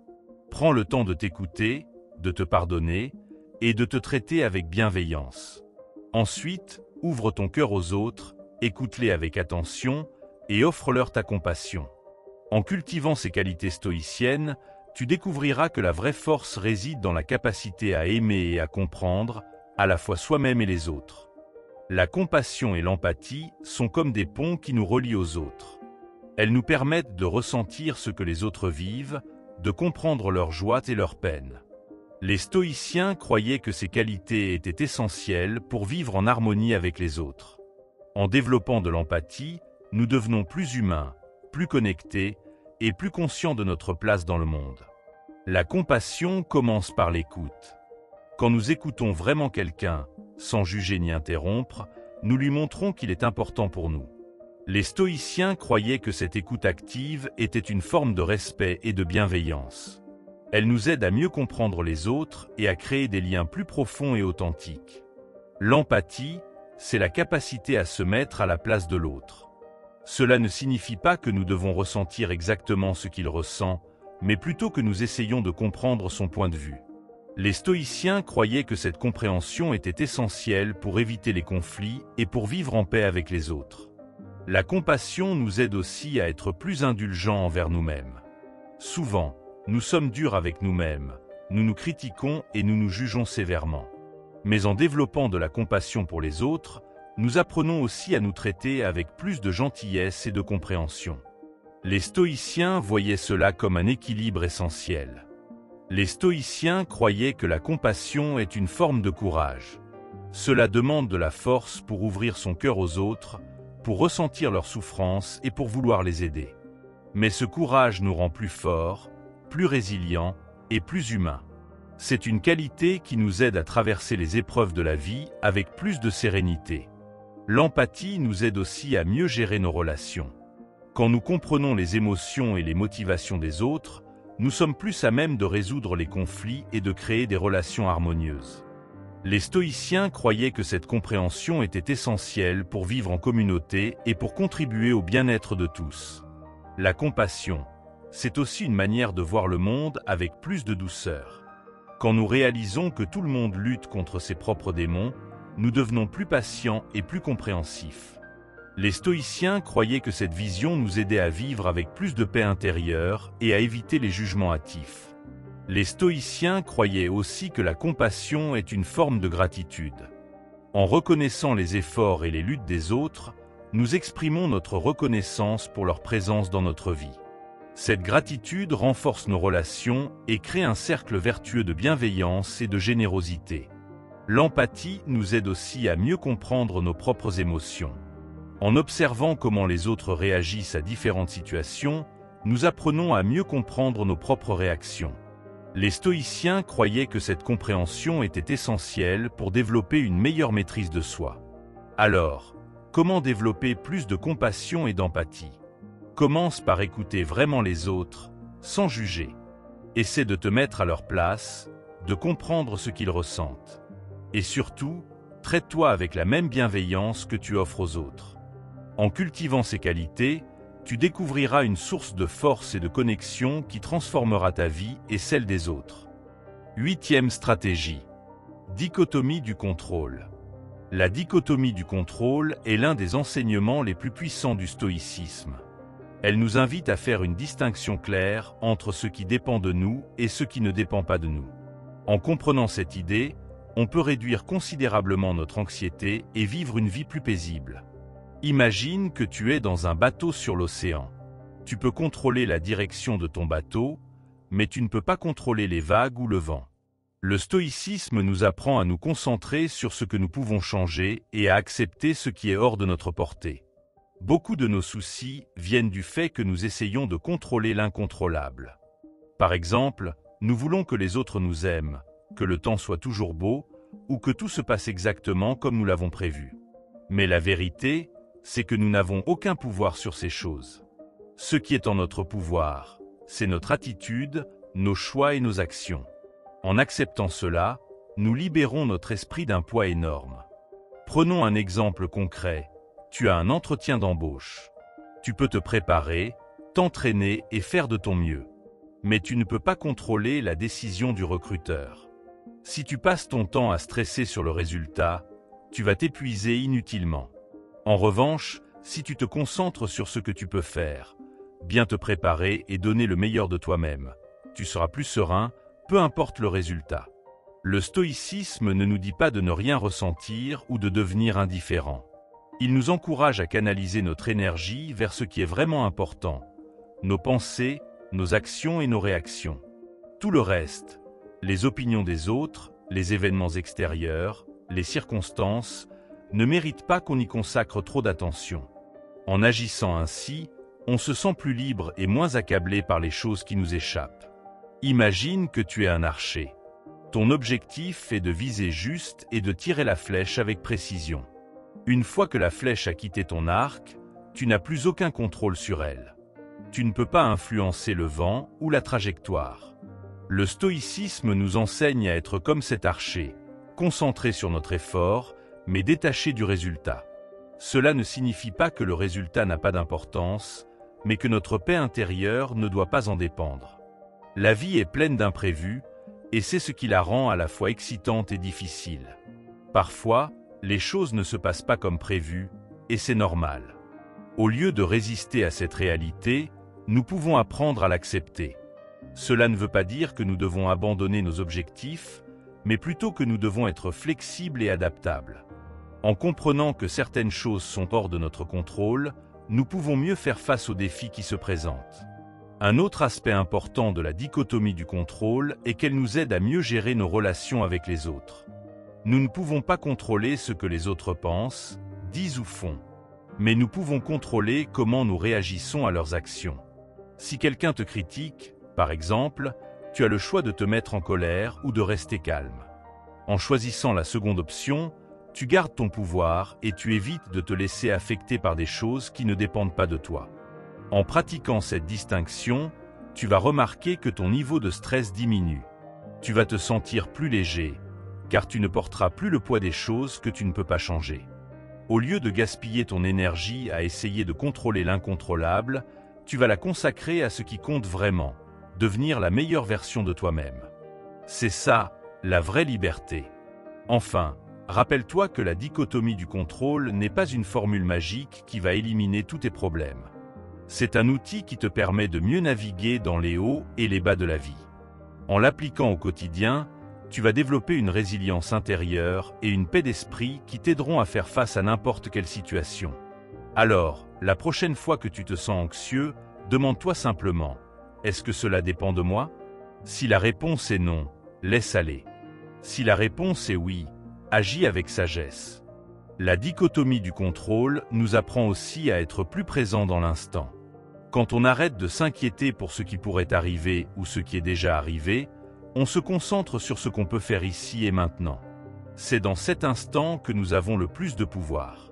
Prends le temps de t'écouter, de te pardonner et de te traiter avec bienveillance. Ensuite, ouvre ton cœur aux autres, écoute-les avec attention et offre-leur ta compassion. En cultivant ces qualités stoïciennes, tu découvriras que la vraie force réside dans la capacité à aimer et à comprendre, à la fois soi-même et les autres. La compassion et l'empathie sont comme des ponts qui nous relient aux autres. Elles nous permettent de ressentir ce que les autres vivent, de comprendre leurs joies et leurs peines. Les stoïciens croyaient que ces qualités étaient essentielles pour vivre en harmonie avec les autres. En développant de l'empathie, nous devenons plus humains, plus connectés et plus conscients de notre place dans le monde. La compassion commence par l'écoute. Quand nous écoutons vraiment quelqu'un, sans juger ni interrompre, nous lui montrons qu'il est important pour nous. Les stoïciens croyaient que cette écoute active était une forme de respect et de bienveillance. Elle nous aide à mieux comprendre les autres et à créer des liens plus profonds et authentiques. L'empathie, c'est la capacité à se mettre à la place de l'autre. Cela ne signifie pas que nous devons ressentir exactement ce qu'il ressent, mais plutôt que nous essayons de comprendre son point de vue. Les stoïciens croyaient que cette compréhension était essentielle pour éviter les conflits et pour vivre en paix avec les autres. La compassion nous aide aussi à être plus indulgents envers nous-mêmes. Souvent, nous sommes durs avec nous-mêmes, nous nous critiquons et nous nous jugeons sévèrement. Mais en développant de la compassion pour les autres, nous apprenons aussi à nous traiter avec plus de gentillesse et de compréhension. Les stoïciens voyaient cela comme un équilibre essentiel. Les stoïciens croyaient que la compassion est une forme de courage. Cela demande de la force pour ouvrir son cœur aux autres, pour ressentir leurs souffrances et pour vouloir les aider. Mais ce courage nous rend plus forts, plus résilients et plus humains. C'est une qualité qui nous aide à traverser les épreuves de la vie avec plus de sérénité. L'empathie nous aide aussi à mieux gérer nos relations. Quand nous comprenons les émotions et les motivations des autres, nous sommes plus à même de résoudre les conflits et de créer des relations harmonieuses. Les stoïciens croyaient que cette compréhension était essentielle pour vivre en communauté et pour contribuer au bien-être de tous. La compassion, c'est aussi une manière de voir le monde avec plus de douceur. Quand nous réalisons que tout le monde lutte contre ses propres démons, nous devenons plus patients et plus compréhensifs. Les stoïciens croyaient que cette vision nous aidait à vivre avec plus de paix intérieure et à éviter les jugements hâtifs. Les stoïciens croyaient aussi que la compassion est une forme de gratitude. En reconnaissant les efforts et les luttes des autres, nous exprimons notre reconnaissance pour leur présence dans notre vie. Cette gratitude renforce nos relations et crée un cercle vertueux de bienveillance et de générosité. L'empathie nous aide aussi à mieux comprendre nos propres émotions. En observant comment les autres réagissent à différentes situations, nous apprenons à mieux comprendre nos propres réactions. Les stoïciens croyaient que cette compréhension était essentielle pour développer une meilleure maîtrise de soi. Alors, comment développer plus de compassion et d'empathie? Commence par écouter vraiment les autres, sans juger. Essaie de te mettre à leur place, de comprendre ce qu'ils ressentent. Et surtout, traite-toi avec la même bienveillance que tu offres aux autres. En cultivant ces qualités, tu découvriras une source de force et de connexion qui transformera ta vie et celle des autres. 8e stratégie. Dichotomie du contrôle. La dichotomie du contrôle est l'un des enseignements les plus puissants du stoïcisme. Elle nous invite à faire une distinction claire entre ce qui dépend de nous et ce qui ne dépend pas de nous. En comprenant cette idée, on peut réduire considérablement notre anxiété et vivre une vie plus paisible. Imagine que tu es dans un bateau sur l'océan. Tu peux contrôler la direction de ton bateau, mais tu ne peux pas contrôler les vagues ou le vent. Le stoïcisme nous apprend à nous concentrer sur ce que nous pouvons changer et à accepter ce qui est hors de notre portée. Beaucoup de nos soucis viennent du fait que nous essayons de contrôler l'incontrôlable. Par exemple, nous voulons que les autres nous aiment, que le temps soit toujours beau, ou que tout se passe exactement comme nous l'avons prévu. Mais la vérité, c'est que nous n'avons aucun pouvoir sur ces choses. Ce qui est en notre pouvoir, c'est notre attitude, nos choix et nos actions. En acceptant cela, nous libérons notre esprit d'un poids énorme. Prenons un exemple concret. Tu as un entretien d'embauche. Tu peux te préparer, t'entraîner et faire de ton mieux. Mais tu ne peux pas contrôler la décision du recruteur. Si tu passes ton temps à stresser sur le résultat, tu vas t'épuiser inutilement. En revanche, si tu te concentres sur ce que tu peux faire, bien te préparer et donner le meilleur de toi-même, tu seras plus serein, peu importe le résultat. Le stoïcisme ne nous dit pas de ne rien ressentir ou de devenir indifférent. Il nous encourage à canaliser notre énergie vers ce qui est vraiment important, nos pensées, nos actions et nos réactions. Tout le reste, les opinions des autres, les événements extérieurs, les circonstances, ne méritent pas qu'on y consacre trop d'attention. En agissant ainsi, on se sent plus libre et moins accablé par les choses qui nous échappent. Imagine que tu es un archer. Ton objectif est de viser juste et de tirer la flèche avec précision. Une fois que la flèche a quitté ton arc, tu n'as plus aucun contrôle sur elle. Tu ne peux pas influencer le vent ou la trajectoire. Le stoïcisme nous enseigne à être comme cet archer, concentré sur notre effort, mais détaché du résultat. Cela ne signifie pas que le résultat n'a pas d'importance, mais que notre paix intérieure ne doit pas en dépendre. La vie est pleine d'imprévus, et c'est ce qui la rend à la fois excitante et difficile. Parfois, les choses ne se passent pas comme prévu, et c'est normal. Au lieu de résister à cette réalité, nous pouvons apprendre à l'accepter. Cela ne veut pas dire que nous devons abandonner nos objectifs, mais plutôt que nous devons être flexibles et adaptables. En comprenant que certaines choses sont hors de notre contrôle, nous pouvons mieux faire face aux défis qui se présentent. Un autre aspect important de la dichotomie du contrôle est qu'elle nous aide à mieux gérer nos relations avec les autres. Nous ne pouvons pas contrôler ce que les autres pensent, disent ou font, mais nous pouvons contrôler comment nous réagissons à leurs actions. Si quelqu'un te critique, par exemple, tu as le choix de te mettre en colère ou de rester calme. En choisissant la seconde option, tu gardes ton pouvoir et tu évites de te laisser affecter par des choses qui ne dépendent pas de toi. En pratiquant cette distinction, tu vas remarquer que ton niveau de stress diminue. Tu vas te sentir plus léger, car tu ne porteras plus le poids des choses que tu ne peux pas changer. Au lieu de gaspiller ton énergie à essayer de contrôler l'incontrôlable, tu vas la consacrer à ce qui compte vraiment, devenir la meilleure version de toi-même. C'est ça, la vraie liberté. Enfin, rappelle-toi que la dichotomie du contrôle n'est pas une formule magique qui va éliminer tous tes problèmes. C'est un outil qui te permet de mieux naviguer dans les hauts et les bas de la vie. En l'appliquant au quotidien, tu vas développer une résilience intérieure et une paix d'esprit qui t'aideront à faire face à n'importe quelle situation. Alors, la prochaine fois que tu te sens anxieux, demande-toi simplement, est-ce que cela dépend de moi? Si la réponse est non, laisse aller. Si la réponse est oui, agis avec sagesse. La dichotomie du contrôle nous apprend aussi à être plus présents dans l'instant. Quand on arrête de s'inquiéter pour ce qui pourrait arriver ou ce qui est déjà arrivé, on se concentre sur ce qu'on peut faire ici et maintenant. C'est dans cet instant que nous avons le plus de pouvoir.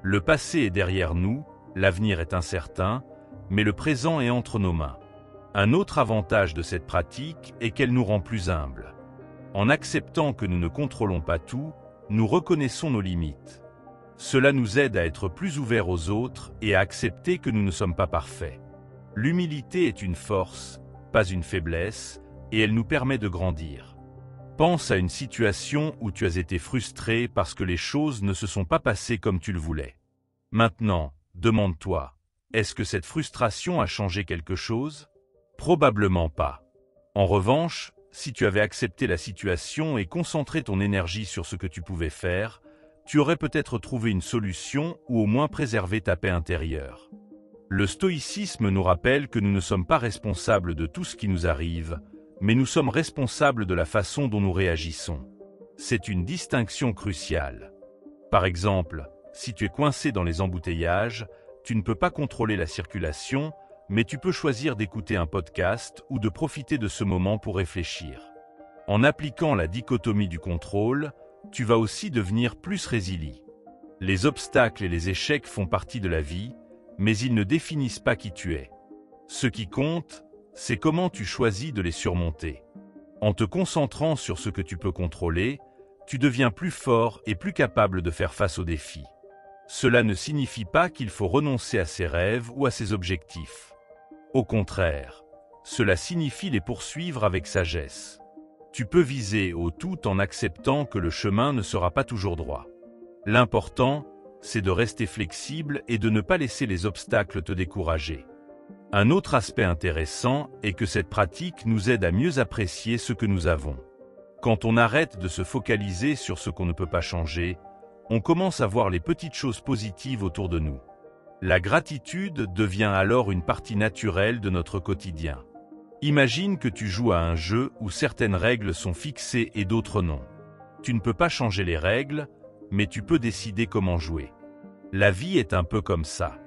Le passé est derrière nous, l'avenir est incertain, mais le présent est entre nos mains. Un autre avantage de cette pratique est qu'elle nous rend plus humbles. En acceptant que nous ne contrôlons pas tout, nous reconnaissons nos limites. Cela nous aide à être plus ouverts aux autres et à accepter que nous ne sommes pas parfaits. L'humilité est une force, pas une faiblesse, et elle nous permet de grandir. Pense à une situation où tu as été frustré parce que les choses ne se sont pas passées comme tu le voulais. Maintenant, demande-toi, est-ce que cette frustration a changé quelque chose? Probablement pas. En revanche, si tu avais accepté la situation et concentré ton énergie sur ce que tu pouvais faire, tu aurais peut-être trouvé une solution ou au moins préservé ta paix intérieure. Le stoïcisme nous rappelle que nous ne sommes pas responsables de tout ce qui nous arrive, mais nous sommes responsables de la façon dont nous réagissons. C'est une distinction cruciale. Par exemple, si tu es coincé dans les embouteillages, tu ne peux pas contrôler la circulation, mais tu peux choisir d'écouter un podcast ou de profiter de ce moment pour réfléchir. En appliquant la dichotomie du contrôle, tu vas aussi devenir plus résilient. Les obstacles et les échecs font partie de la vie, mais ils ne définissent pas qui tu es. Ce qui compte, c'est comment tu choisis de les surmonter. En te concentrant sur ce que tu peux contrôler, tu deviens plus fort et plus capable de faire face aux défis. Cela ne signifie pas qu'il faut renoncer à ses rêves ou à ses objectifs. Au contraire, cela signifie les poursuivre avec sagesse. Tu peux viser au tout en acceptant que le chemin ne sera pas toujours droit. L'important, c'est de rester flexible et de ne pas laisser les obstacles te décourager. Un autre aspect intéressant est que cette pratique nous aide à mieux apprécier ce que nous avons. Quand on arrête de se focaliser sur ce qu'on ne peut pas changer, on commence à voir les petites choses positives autour de nous. La gratitude devient alors une partie naturelle de notre quotidien. Imagine que tu joues à un jeu où certaines règles sont fixées et d'autres non. Tu ne peux pas changer les règles, mais tu peux décider comment jouer. La vie est un peu comme ça.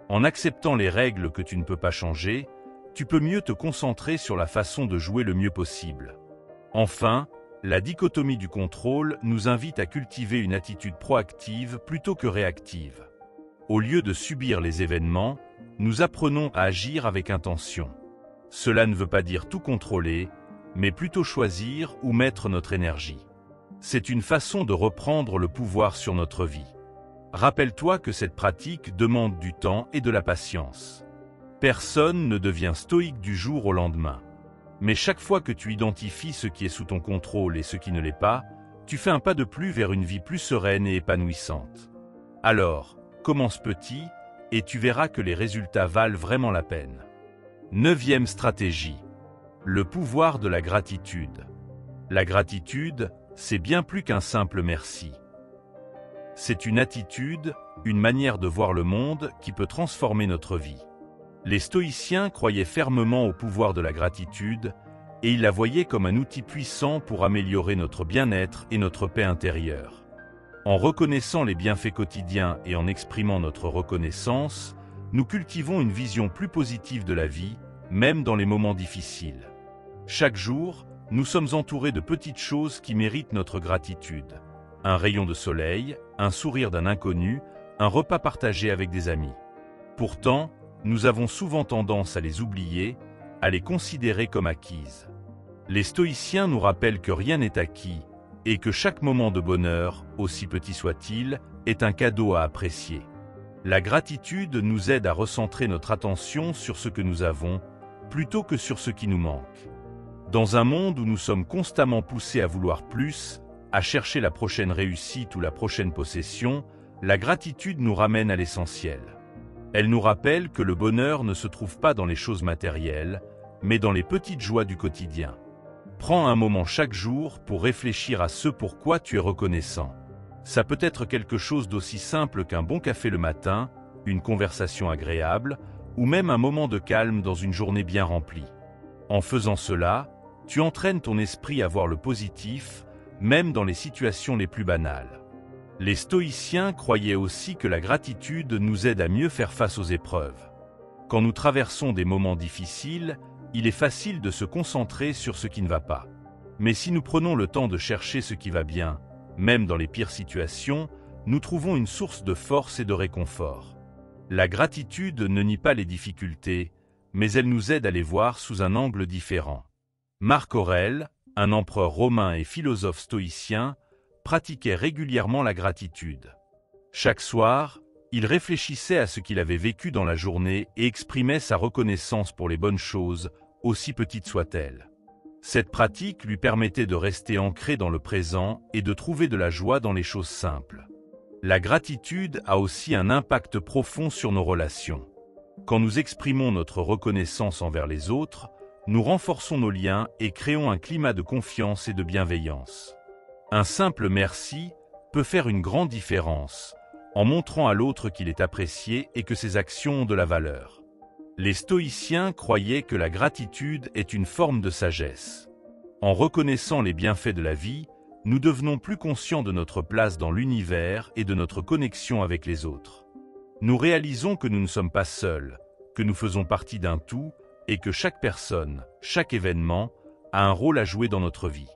En acceptant les règles que tu ne peux pas changer, tu peux mieux te concentrer sur la façon de jouer le mieux possible. Enfin, la dichotomie du contrôle nous invite à cultiver une attitude proactive plutôt que réactive. Au lieu de subir les événements, nous apprenons à agir avec intention. Cela ne veut pas dire tout contrôler, mais plutôt choisir où mettre notre énergie. C'est une façon de reprendre le pouvoir sur notre vie. Rappelle-toi que cette pratique demande du temps et de la patience. Personne ne devient stoïque du jour au lendemain. Mais chaque fois que tu identifies ce qui est sous ton contrôle et ce qui ne l'est pas, tu fais un pas de plus vers une vie plus sereine et épanouissante. Alors, commence petit, et tu verras que les résultats valent vraiment la peine. 9e stratégie. Le pouvoir de la gratitude. La gratitude, c'est bien plus qu'un simple merci. C'est une attitude, une manière de voir le monde qui peut transformer notre vie. Les stoïciens croyaient fermement au pouvoir de la gratitude et ils la voyaient comme un outil puissant pour améliorer notre bien-être et notre paix intérieure. En reconnaissant les bienfaits quotidiens et en exprimant notre reconnaissance, nous cultivons une vision plus positive de la vie, même dans les moments difficiles. Chaque jour, nous sommes entourés de petites choses qui méritent notre gratitude. Un rayon de soleil, un sourire d'un inconnu, un repas partagé avec des amis. Pourtant, nous avons souvent tendance à les oublier, à les considérer comme acquises. Les stoïciens nous rappellent que rien n'est acquis et que chaque moment de bonheur, aussi petit soit-il, est un cadeau à apprécier. La gratitude nous aide à recentrer notre attention sur ce que nous avons, plutôt que sur ce qui nous manque. Dans un monde où nous sommes constamment poussés à vouloir plus, à chercher la prochaine réussite ou la prochaine possession, la gratitude nous ramène à l'essentiel. Elle nous rappelle que le bonheur ne se trouve pas dans les choses matérielles, mais dans les petites joies du quotidien. Prends un moment chaque jour pour réfléchir à ce pourquoi tu es reconnaissant. Ça peut être quelque chose d'aussi simple qu'un bon café le matin, une conversation agréable, ou même un moment de calme dans une journée bien remplie. En faisant cela, tu entraînes ton esprit à voir le positif, même dans les situations les plus banales. Les stoïciens croyaient aussi que la gratitude nous aide à mieux faire face aux épreuves. Quand nous traversons des moments difficiles, il est facile de se concentrer sur ce qui ne va pas. Mais si nous prenons le temps de chercher ce qui va bien, même dans les pires situations, nous trouvons une source de force et de réconfort. La gratitude ne nie pas les difficultés, mais elle nous aide à les voir sous un angle différent. Marc Aurèle, un empereur romain et philosophe stoïcien, pratiquait régulièrement la gratitude. Chaque soir, il réfléchissait à ce qu'il avait vécu dans la journée et exprimait sa reconnaissance pour les bonnes choses, aussi petites soient-elles. Cette pratique lui permettait de rester ancré dans le présent et de trouver de la joie dans les choses simples. La gratitude a aussi un impact profond sur nos relations. Quand nous exprimons notre reconnaissance envers les autres, nous renforçons nos liens et créons un climat de confiance et de bienveillance. Un simple merci peut faire une grande différence, en montrant à l'autre qu'il est apprécié et que ses actions ont de la valeur. Les stoïciens croyaient que la gratitude est une forme de sagesse. En reconnaissant les bienfaits de la vie, nous devenons plus conscients de notre place dans l'univers et de notre connexion avec les autres. Nous réalisons que nous ne sommes pas seuls, que nous faisons partie d'un tout et que chaque personne, chaque événement, a un rôle à jouer dans notre vie.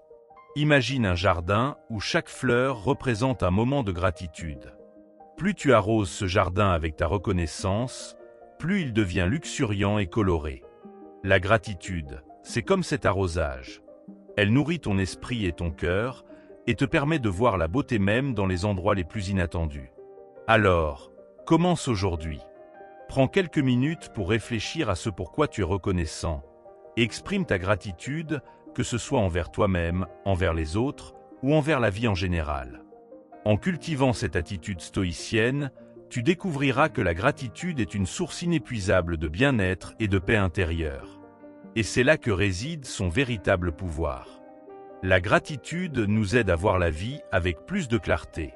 Imagine un jardin où chaque fleur représente un moment de gratitude. Plus tu arroses ce jardin avec ta reconnaissance, plus il devient luxuriant et coloré. La gratitude, c'est comme cet arrosage. Elle nourrit ton esprit et ton cœur et te permet de voir la beauté même dans les endroits les plus inattendus. Alors, commence aujourd'hui. Prends quelques minutes pour réfléchir à ce pourquoi tu es reconnaissant et exprime ta gratitude, que ce soit envers toi-même, envers les autres ou envers la vie en général. En cultivant cette attitude stoïcienne, tu découvriras que la gratitude est une source inépuisable de bien-être et de paix intérieure. Et c'est là que réside son véritable pouvoir. La gratitude nous aide à voir la vie avec plus de clarté.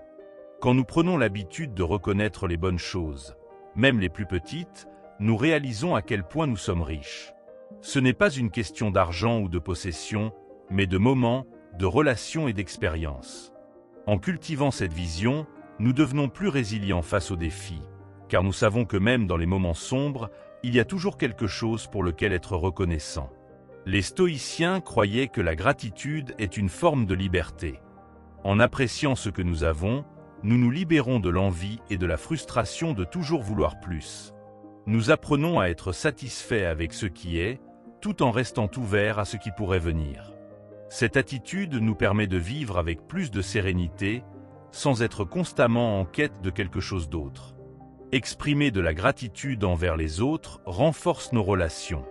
Quand nous prenons l'habitude de reconnaître les bonnes choses, même les plus petites, nous réalisons à quel point nous sommes riches. Ce n'est pas une question d'argent ou de possession, mais de moments, de relations et d'expériences. En cultivant cette vision, nous devenons plus résilients face aux défis, car nous savons que même dans les moments sombres, il y a toujours quelque chose pour lequel être reconnaissant. Les stoïciens croyaient que la gratitude est une forme de liberté. En appréciant ce que nous avons, nous nous libérons de l'envie et de la frustration de toujours vouloir plus. Nous apprenons à être satisfaits avec ce qui est, tout en restant ouverts à ce qui pourrait venir. Cette attitude nous permet de vivre avec plus de sérénité, sans être constamment en quête de quelque chose d'autre. Exprimer de la gratitude envers les autres renforce nos relations.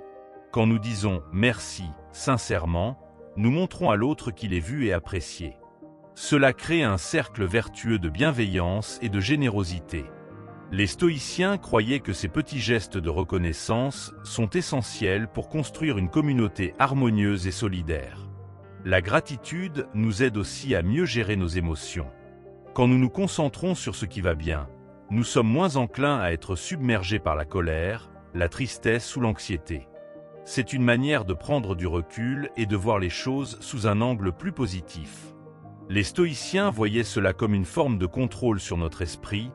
Quand nous disons « merci » sincèrement, nous montrons à l'autre qu'il est vu et apprécié. Cela crée un cercle vertueux de bienveillance et de générosité. Les stoïciens croyaient que ces petits gestes de reconnaissance sont essentiels pour construire une communauté harmonieuse et solidaire. La gratitude nous aide aussi à mieux gérer nos émotions. Quand nous nous concentrons sur ce qui va bien, nous sommes moins enclins à être submergés par la colère, la tristesse ou l'anxiété. C'est une manière de prendre du recul et de voir les choses sous un angle plus positif. Les stoïciens voyaient cela comme une forme de contrôle sur notre esprit,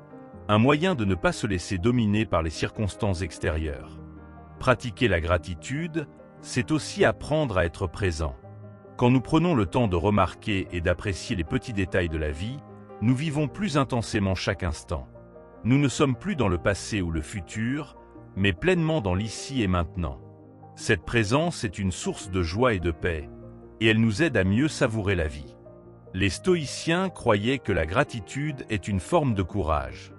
un moyen de ne pas se laisser dominer par les circonstances extérieures. Pratiquer la gratitude, c'est aussi apprendre à être présent. Quand nous prenons le temps de remarquer et d'apprécier les petits détails de la vie, nous vivons plus intensément chaque instant. Nous ne sommes plus dans le passé ou le futur, mais pleinement dans l'ici et maintenant. Cette présence est une source de joie et de paix, et elle nous aide à mieux savourer la vie. Les stoïciens croyaient que la gratitude est une forme de courage.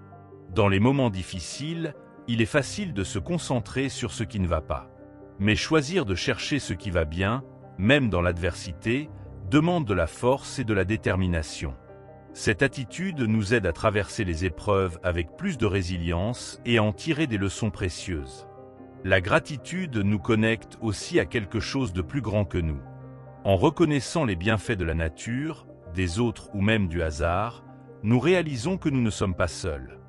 Dans les moments difficiles, il est facile de se concentrer sur ce qui ne va pas. Mais choisir de chercher ce qui va bien, même dans l'adversité, demande de la force et de la détermination. Cette attitude nous aide à traverser les épreuves avec plus de résilience et à en tirer des leçons précieuses. La gratitude nous connecte aussi à quelque chose de plus grand que nous. En reconnaissant les bienfaits de la nature, des autres ou même du hasard, nous réalisons que nous ne sommes pas seuls.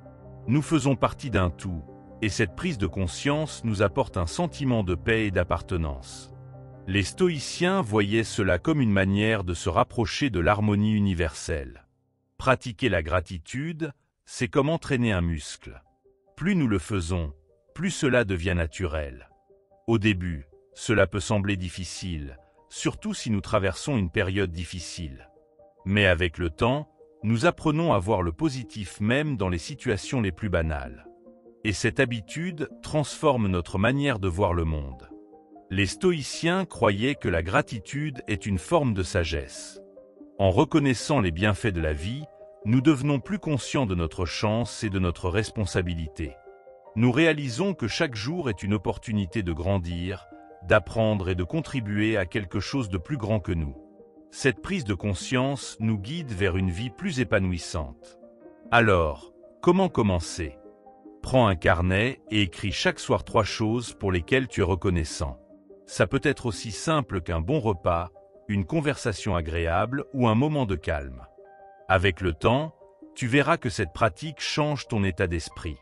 Nous faisons partie d'un tout, et cette prise de conscience nous apporte un sentiment de paix et d'appartenance. Les stoïciens voyaient cela comme une manière de se rapprocher de l'harmonie universelle. Pratiquer la gratitude, c'est comme entraîner un muscle. Plus nous le faisons, plus cela devient naturel. Au début, cela peut sembler difficile, surtout si nous traversons une période difficile. Mais avec le temps, nous apprenons à voir le positif même dans les situations les plus banales. Et cette habitude transforme notre manière de voir le monde. Les stoïciens croyaient que la gratitude est une forme de sagesse. En reconnaissant les bienfaits de la vie, nous devenons plus conscients de notre chance et de notre responsabilité. Nous réalisons que chaque jour est une opportunité de grandir, d'apprendre et de contribuer à quelque chose de plus grand que nous. Cette prise de conscience nous guide vers une vie plus épanouissante. Alors, comment commencer? Prends un carnet et écris chaque soir 3 choses pour lesquelles tu es reconnaissant. Ça peut être aussi simple qu'un bon repas, une conversation agréable ou un moment de calme. Avec le temps, tu verras que cette pratique change ton état d'esprit.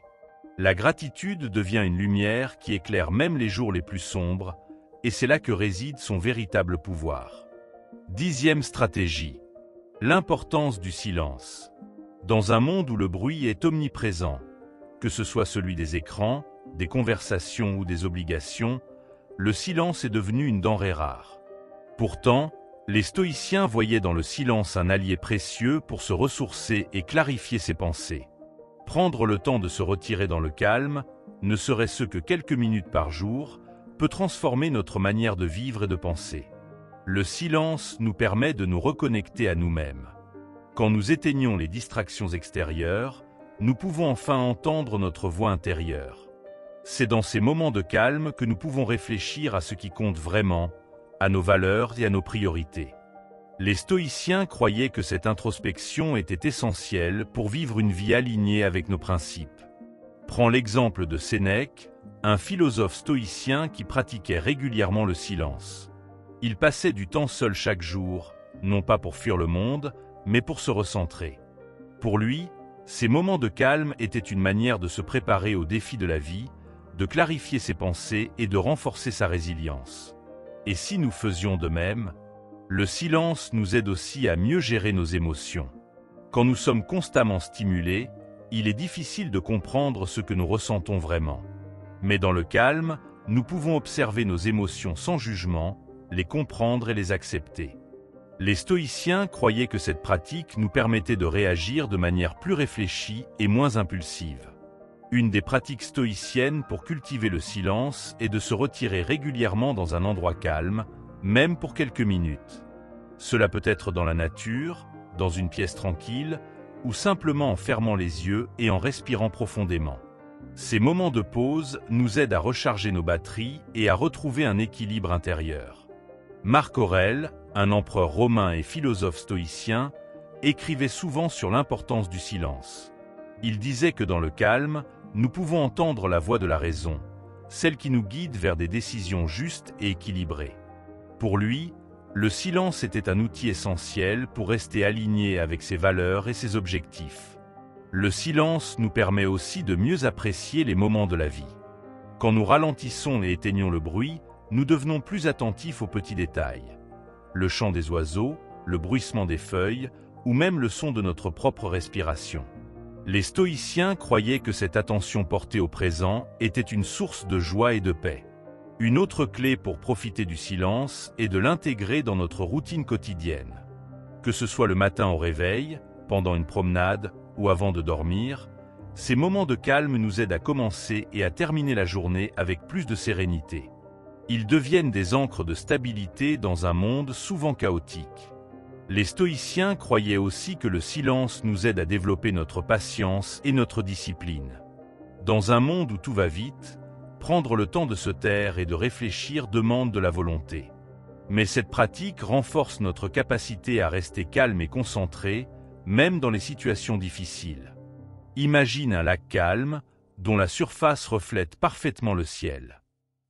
La gratitude devient une lumière qui éclaire même les jours les plus sombres, et c'est là que réside son véritable pouvoir. 10e stratégie. L'importance du silence. Dans un monde où le bruit est omniprésent, que ce soit celui des écrans, des conversations ou des obligations, le silence est devenu une denrée rare. Pourtant, les stoïciens voyaient dans le silence un allié précieux pour se ressourcer et clarifier ses pensées. Prendre le temps de se retirer dans le calme, ne serait-ce que quelques minutes par jour, peut transformer notre manière de vivre et de penser. Le silence nous permet de nous reconnecter à nous-mêmes. Quand nous éteignons les distractions extérieures, nous pouvons enfin entendre notre voix intérieure. C'est dans ces moments de calme que nous pouvons réfléchir à ce qui compte vraiment, à nos valeurs et à nos priorités. Les stoïciens croyaient que cette introspection était essentielle pour vivre une vie alignée avec nos principes. Prends l'exemple de Sénèque, un philosophe stoïcien qui pratiquait régulièrement le silence. Il passait du temps seul chaque jour, non pas pour fuir le monde, mais pour se recentrer. Pour lui, ces moments de calme étaient une manière de se préparer aux défis de la vie, de clarifier ses pensées et de renforcer sa résilience. Et si nous faisions de même, le silence nous aide aussi à mieux gérer nos émotions. Quand nous sommes constamment stimulés, il est difficile de comprendre ce que nous ressentons vraiment. Mais dans le calme, nous pouvons observer nos émotions sans jugement, les comprendre et les accepter. Les stoïciens croyaient que cette pratique nous permettait de réagir de manière plus réfléchie et moins impulsive. Une des pratiques stoïciennes pour cultiver le silence est de se retirer régulièrement dans un endroit calme, même pour quelques minutes. Cela peut être dans la nature, dans une pièce tranquille, ou simplement en fermant les yeux et en respirant profondément. Ces moments de pause nous aident à recharger nos batteries et à retrouver un équilibre intérieur. Marc Aurèle, un empereur romain et philosophe stoïcien, écrivait souvent sur l'importance du silence. Il disait que dans le calme, nous pouvons entendre la voix de la raison, celle qui nous guide vers des décisions justes et équilibrées. Pour lui, le silence était un outil essentiel pour rester aligné avec ses valeurs et ses objectifs. Le silence nous permet aussi de mieux apprécier les moments de la vie. Quand nous ralentissons et éteignons le bruit, nous devenons plus attentifs aux petits détails. Le chant des oiseaux, le bruissement des feuilles, ou même le son de notre propre respiration. Les stoïciens croyaient que cette attention portée au présent était une source de joie et de paix. Une autre clé pour profiter du silence est de l'intégrer dans notre routine quotidienne. Que ce soit le matin au réveil, pendant une promenade ou avant de dormir, ces moments de calme nous aident à commencer et à terminer la journée avec plus de sérénité. Ils deviennent des ancres de stabilité dans un monde souvent chaotique. Les stoïciens croyaient aussi que le silence nous aide à développer notre patience et notre discipline. Dans un monde où tout va vite, prendre le temps de se taire et de réfléchir demande de la volonté. Mais cette pratique renforce notre capacité à rester calme et concentré, même dans les situations difficiles. Imagine un lac calme, dont la surface reflète parfaitement le ciel.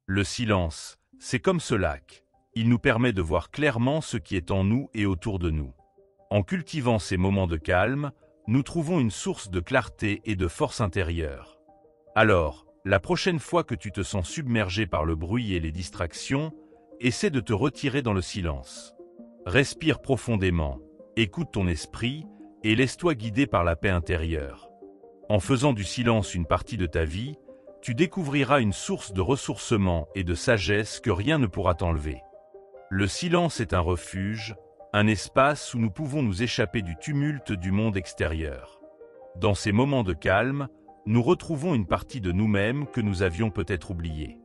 Le silence, c'est comme ce lac. Il nous permet de voir clairement ce qui est en nous et autour de nous. En cultivant ces moments de calme, nous trouvons une source de clarté et de force intérieure. Alors, la prochaine fois que tu te sens submergé par le bruit et les distractions, essaie de te retirer dans le silence. Respire profondément, écoute ton esprit et laisse-toi guider par la paix intérieure. En faisant du silence une partie de ta vie, tu découvriras une source de ressourcement et de sagesse que rien ne pourra t'enlever. Le silence est un refuge, un espace où nous pouvons nous échapper du tumulte du monde extérieur. Dans ces moments de calme, nous retrouvons une partie de nous-mêmes que nous avions peut-être oubliée.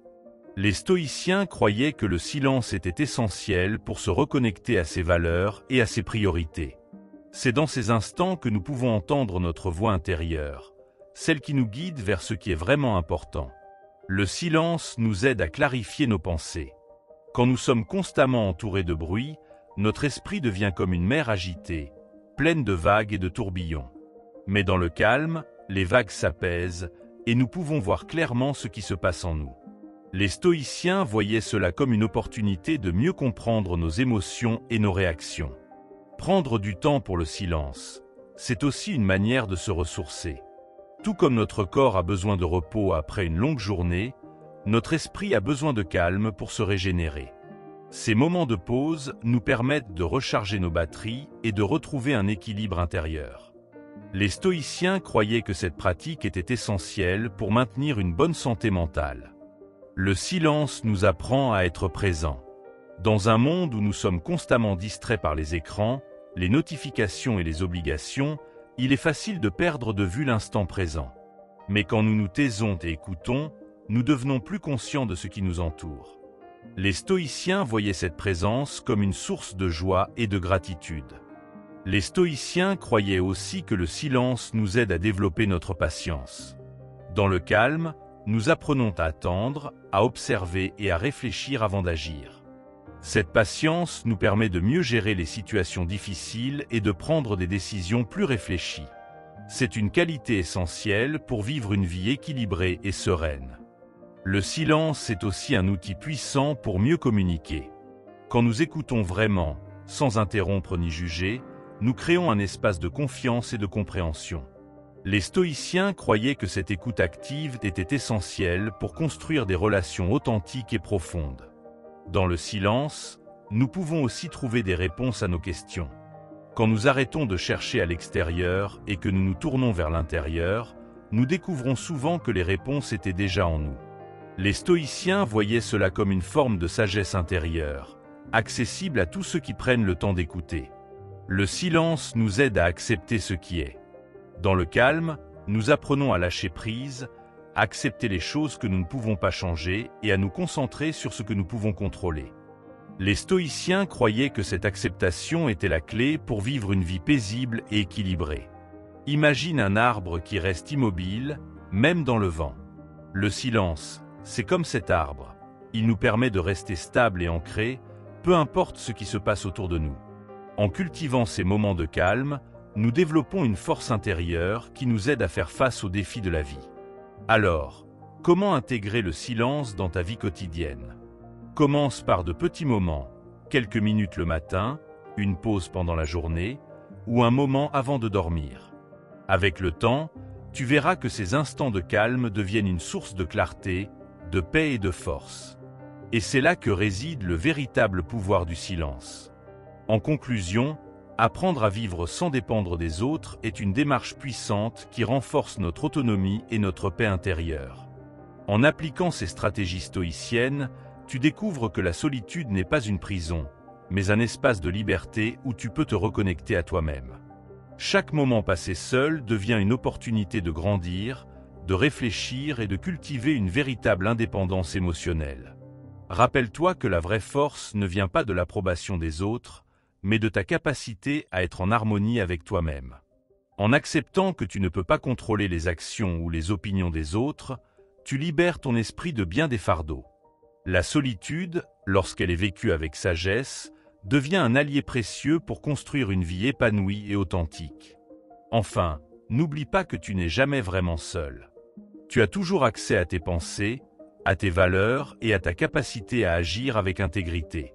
Les stoïciens croyaient que le silence était essentiel pour se reconnecter à ses valeurs et à ses priorités. C'est dans ces instants que nous pouvons entendre notre voix intérieure, celle qui nous guide vers ce qui est vraiment important. Le silence nous aide à clarifier nos pensées. Quand nous sommes constamment entourés de bruit, notre esprit devient comme une mer agitée, pleine de vagues et de tourbillons. Mais dans le calme, les vagues s'apaisent et nous pouvons voir clairement ce qui se passe en nous. Les stoïciens voyaient cela comme une opportunité de mieux comprendre nos émotions et nos réactions. Prendre du temps pour le silence, c'est aussi une manière de se ressourcer. Tout comme notre corps a besoin de repos après une longue journée, notre esprit a besoin de calme pour se régénérer. Ces moments de pause nous permettent de recharger nos batteries et de retrouver un équilibre intérieur. Les stoïciens croyaient que cette pratique était essentielle pour maintenir une bonne santé mentale. Le silence nous apprend à être présents. Dans un monde où nous sommes constamment distraits par les écrans, les notifications et les obligations, il est facile de perdre de vue l'instant présent. Mais quand nous nous taisons et écoutons, nous devenons plus conscients de ce qui nous entoure. Les stoïciens voyaient cette présence comme une source de joie et de gratitude. Les stoïciens croyaient aussi que le silence nous aide à développer notre patience. Dans le calme, nous apprenons à attendre, à observer et à réfléchir avant d'agir. Cette patience nous permet de mieux gérer les situations difficiles et de prendre des décisions plus réfléchies. C'est une qualité essentielle pour vivre une vie équilibrée et sereine. Le silence est aussi un outil puissant pour mieux communiquer. Quand nous écoutons vraiment, sans interrompre ni juger, nous créons un espace de confiance et de compréhension. Les stoïciens croyaient que cette écoute active était essentielle pour construire des relations authentiques et profondes. Dans le silence, nous pouvons aussi trouver des réponses à nos questions. Quand nous arrêtons de chercher à l'extérieur et que nous nous tournons vers l'intérieur, nous découvrons souvent que les réponses étaient déjà en nous. Les stoïciens voyaient cela comme une forme de sagesse intérieure, accessible à tous ceux qui prennent le temps d'écouter. Le silence nous aide à accepter ce qui est. Dans le calme, nous apprenons à lâcher prise, à accepter les choses que nous ne pouvons pas changer et à nous concentrer sur ce que nous pouvons contrôler. Les stoïciens croyaient que cette acceptation était la clé pour vivre une vie paisible et équilibrée. Imagine un arbre qui reste immobile, même dans le vent. Le silence, c'est comme cet arbre. Il nous permet de rester stable et ancré, peu importe ce qui se passe autour de nous. En cultivant ces moments de calme, nous développons une force intérieure qui nous aide à faire face aux défis de la vie. Alors, comment intégrer le silence dans ta vie quotidienne? Commence par de petits moments, quelques minutes le matin, une pause pendant la journée, ou un moment avant de dormir. Avec le temps, tu verras que ces instants de calme deviennent une source de clarté, de paix et de force. Et c'est là que réside le véritable pouvoir du silence. En conclusion, apprendre à vivre sans dépendre des autres est une démarche puissante qui renforce notre autonomie et notre paix intérieure. En appliquant ces stratégies stoïciennes, tu découvres que la solitude n'est pas une prison, mais un espace de liberté où tu peux te reconnecter à toi-même. Chaque moment passé seul devient une opportunité de grandir, de réfléchir et de cultiver une véritable indépendance émotionnelle. Rappelle-toi que la vraie force ne vient pas de l'approbation des autres, mais de ta capacité à être en harmonie avec toi-même. En acceptant que tu ne peux pas contrôler les actions ou les opinions des autres, tu libères ton esprit de bien des fardeaux. La solitude, lorsqu'elle est vécue avec sagesse, devient un allié précieux pour construire une vie épanouie et authentique. Enfin, n'oublie pas que tu n'es jamais vraiment seul. Tu as toujours accès à tes pensées, à tes valeurs et à ta capacité à agir avec intégrité.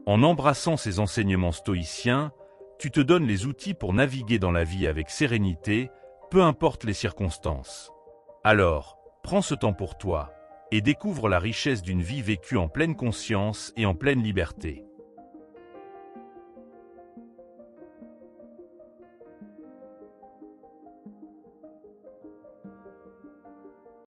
En embrassant ces enseignements stoïciens, tu te donnes les outils pour naviguer dans la vie avec sérénité, peu importe les circonstances. Alors, prends ce temps pour toi et découvre la richesse d'une vie vécue en pleine conscience et en pleine liberté.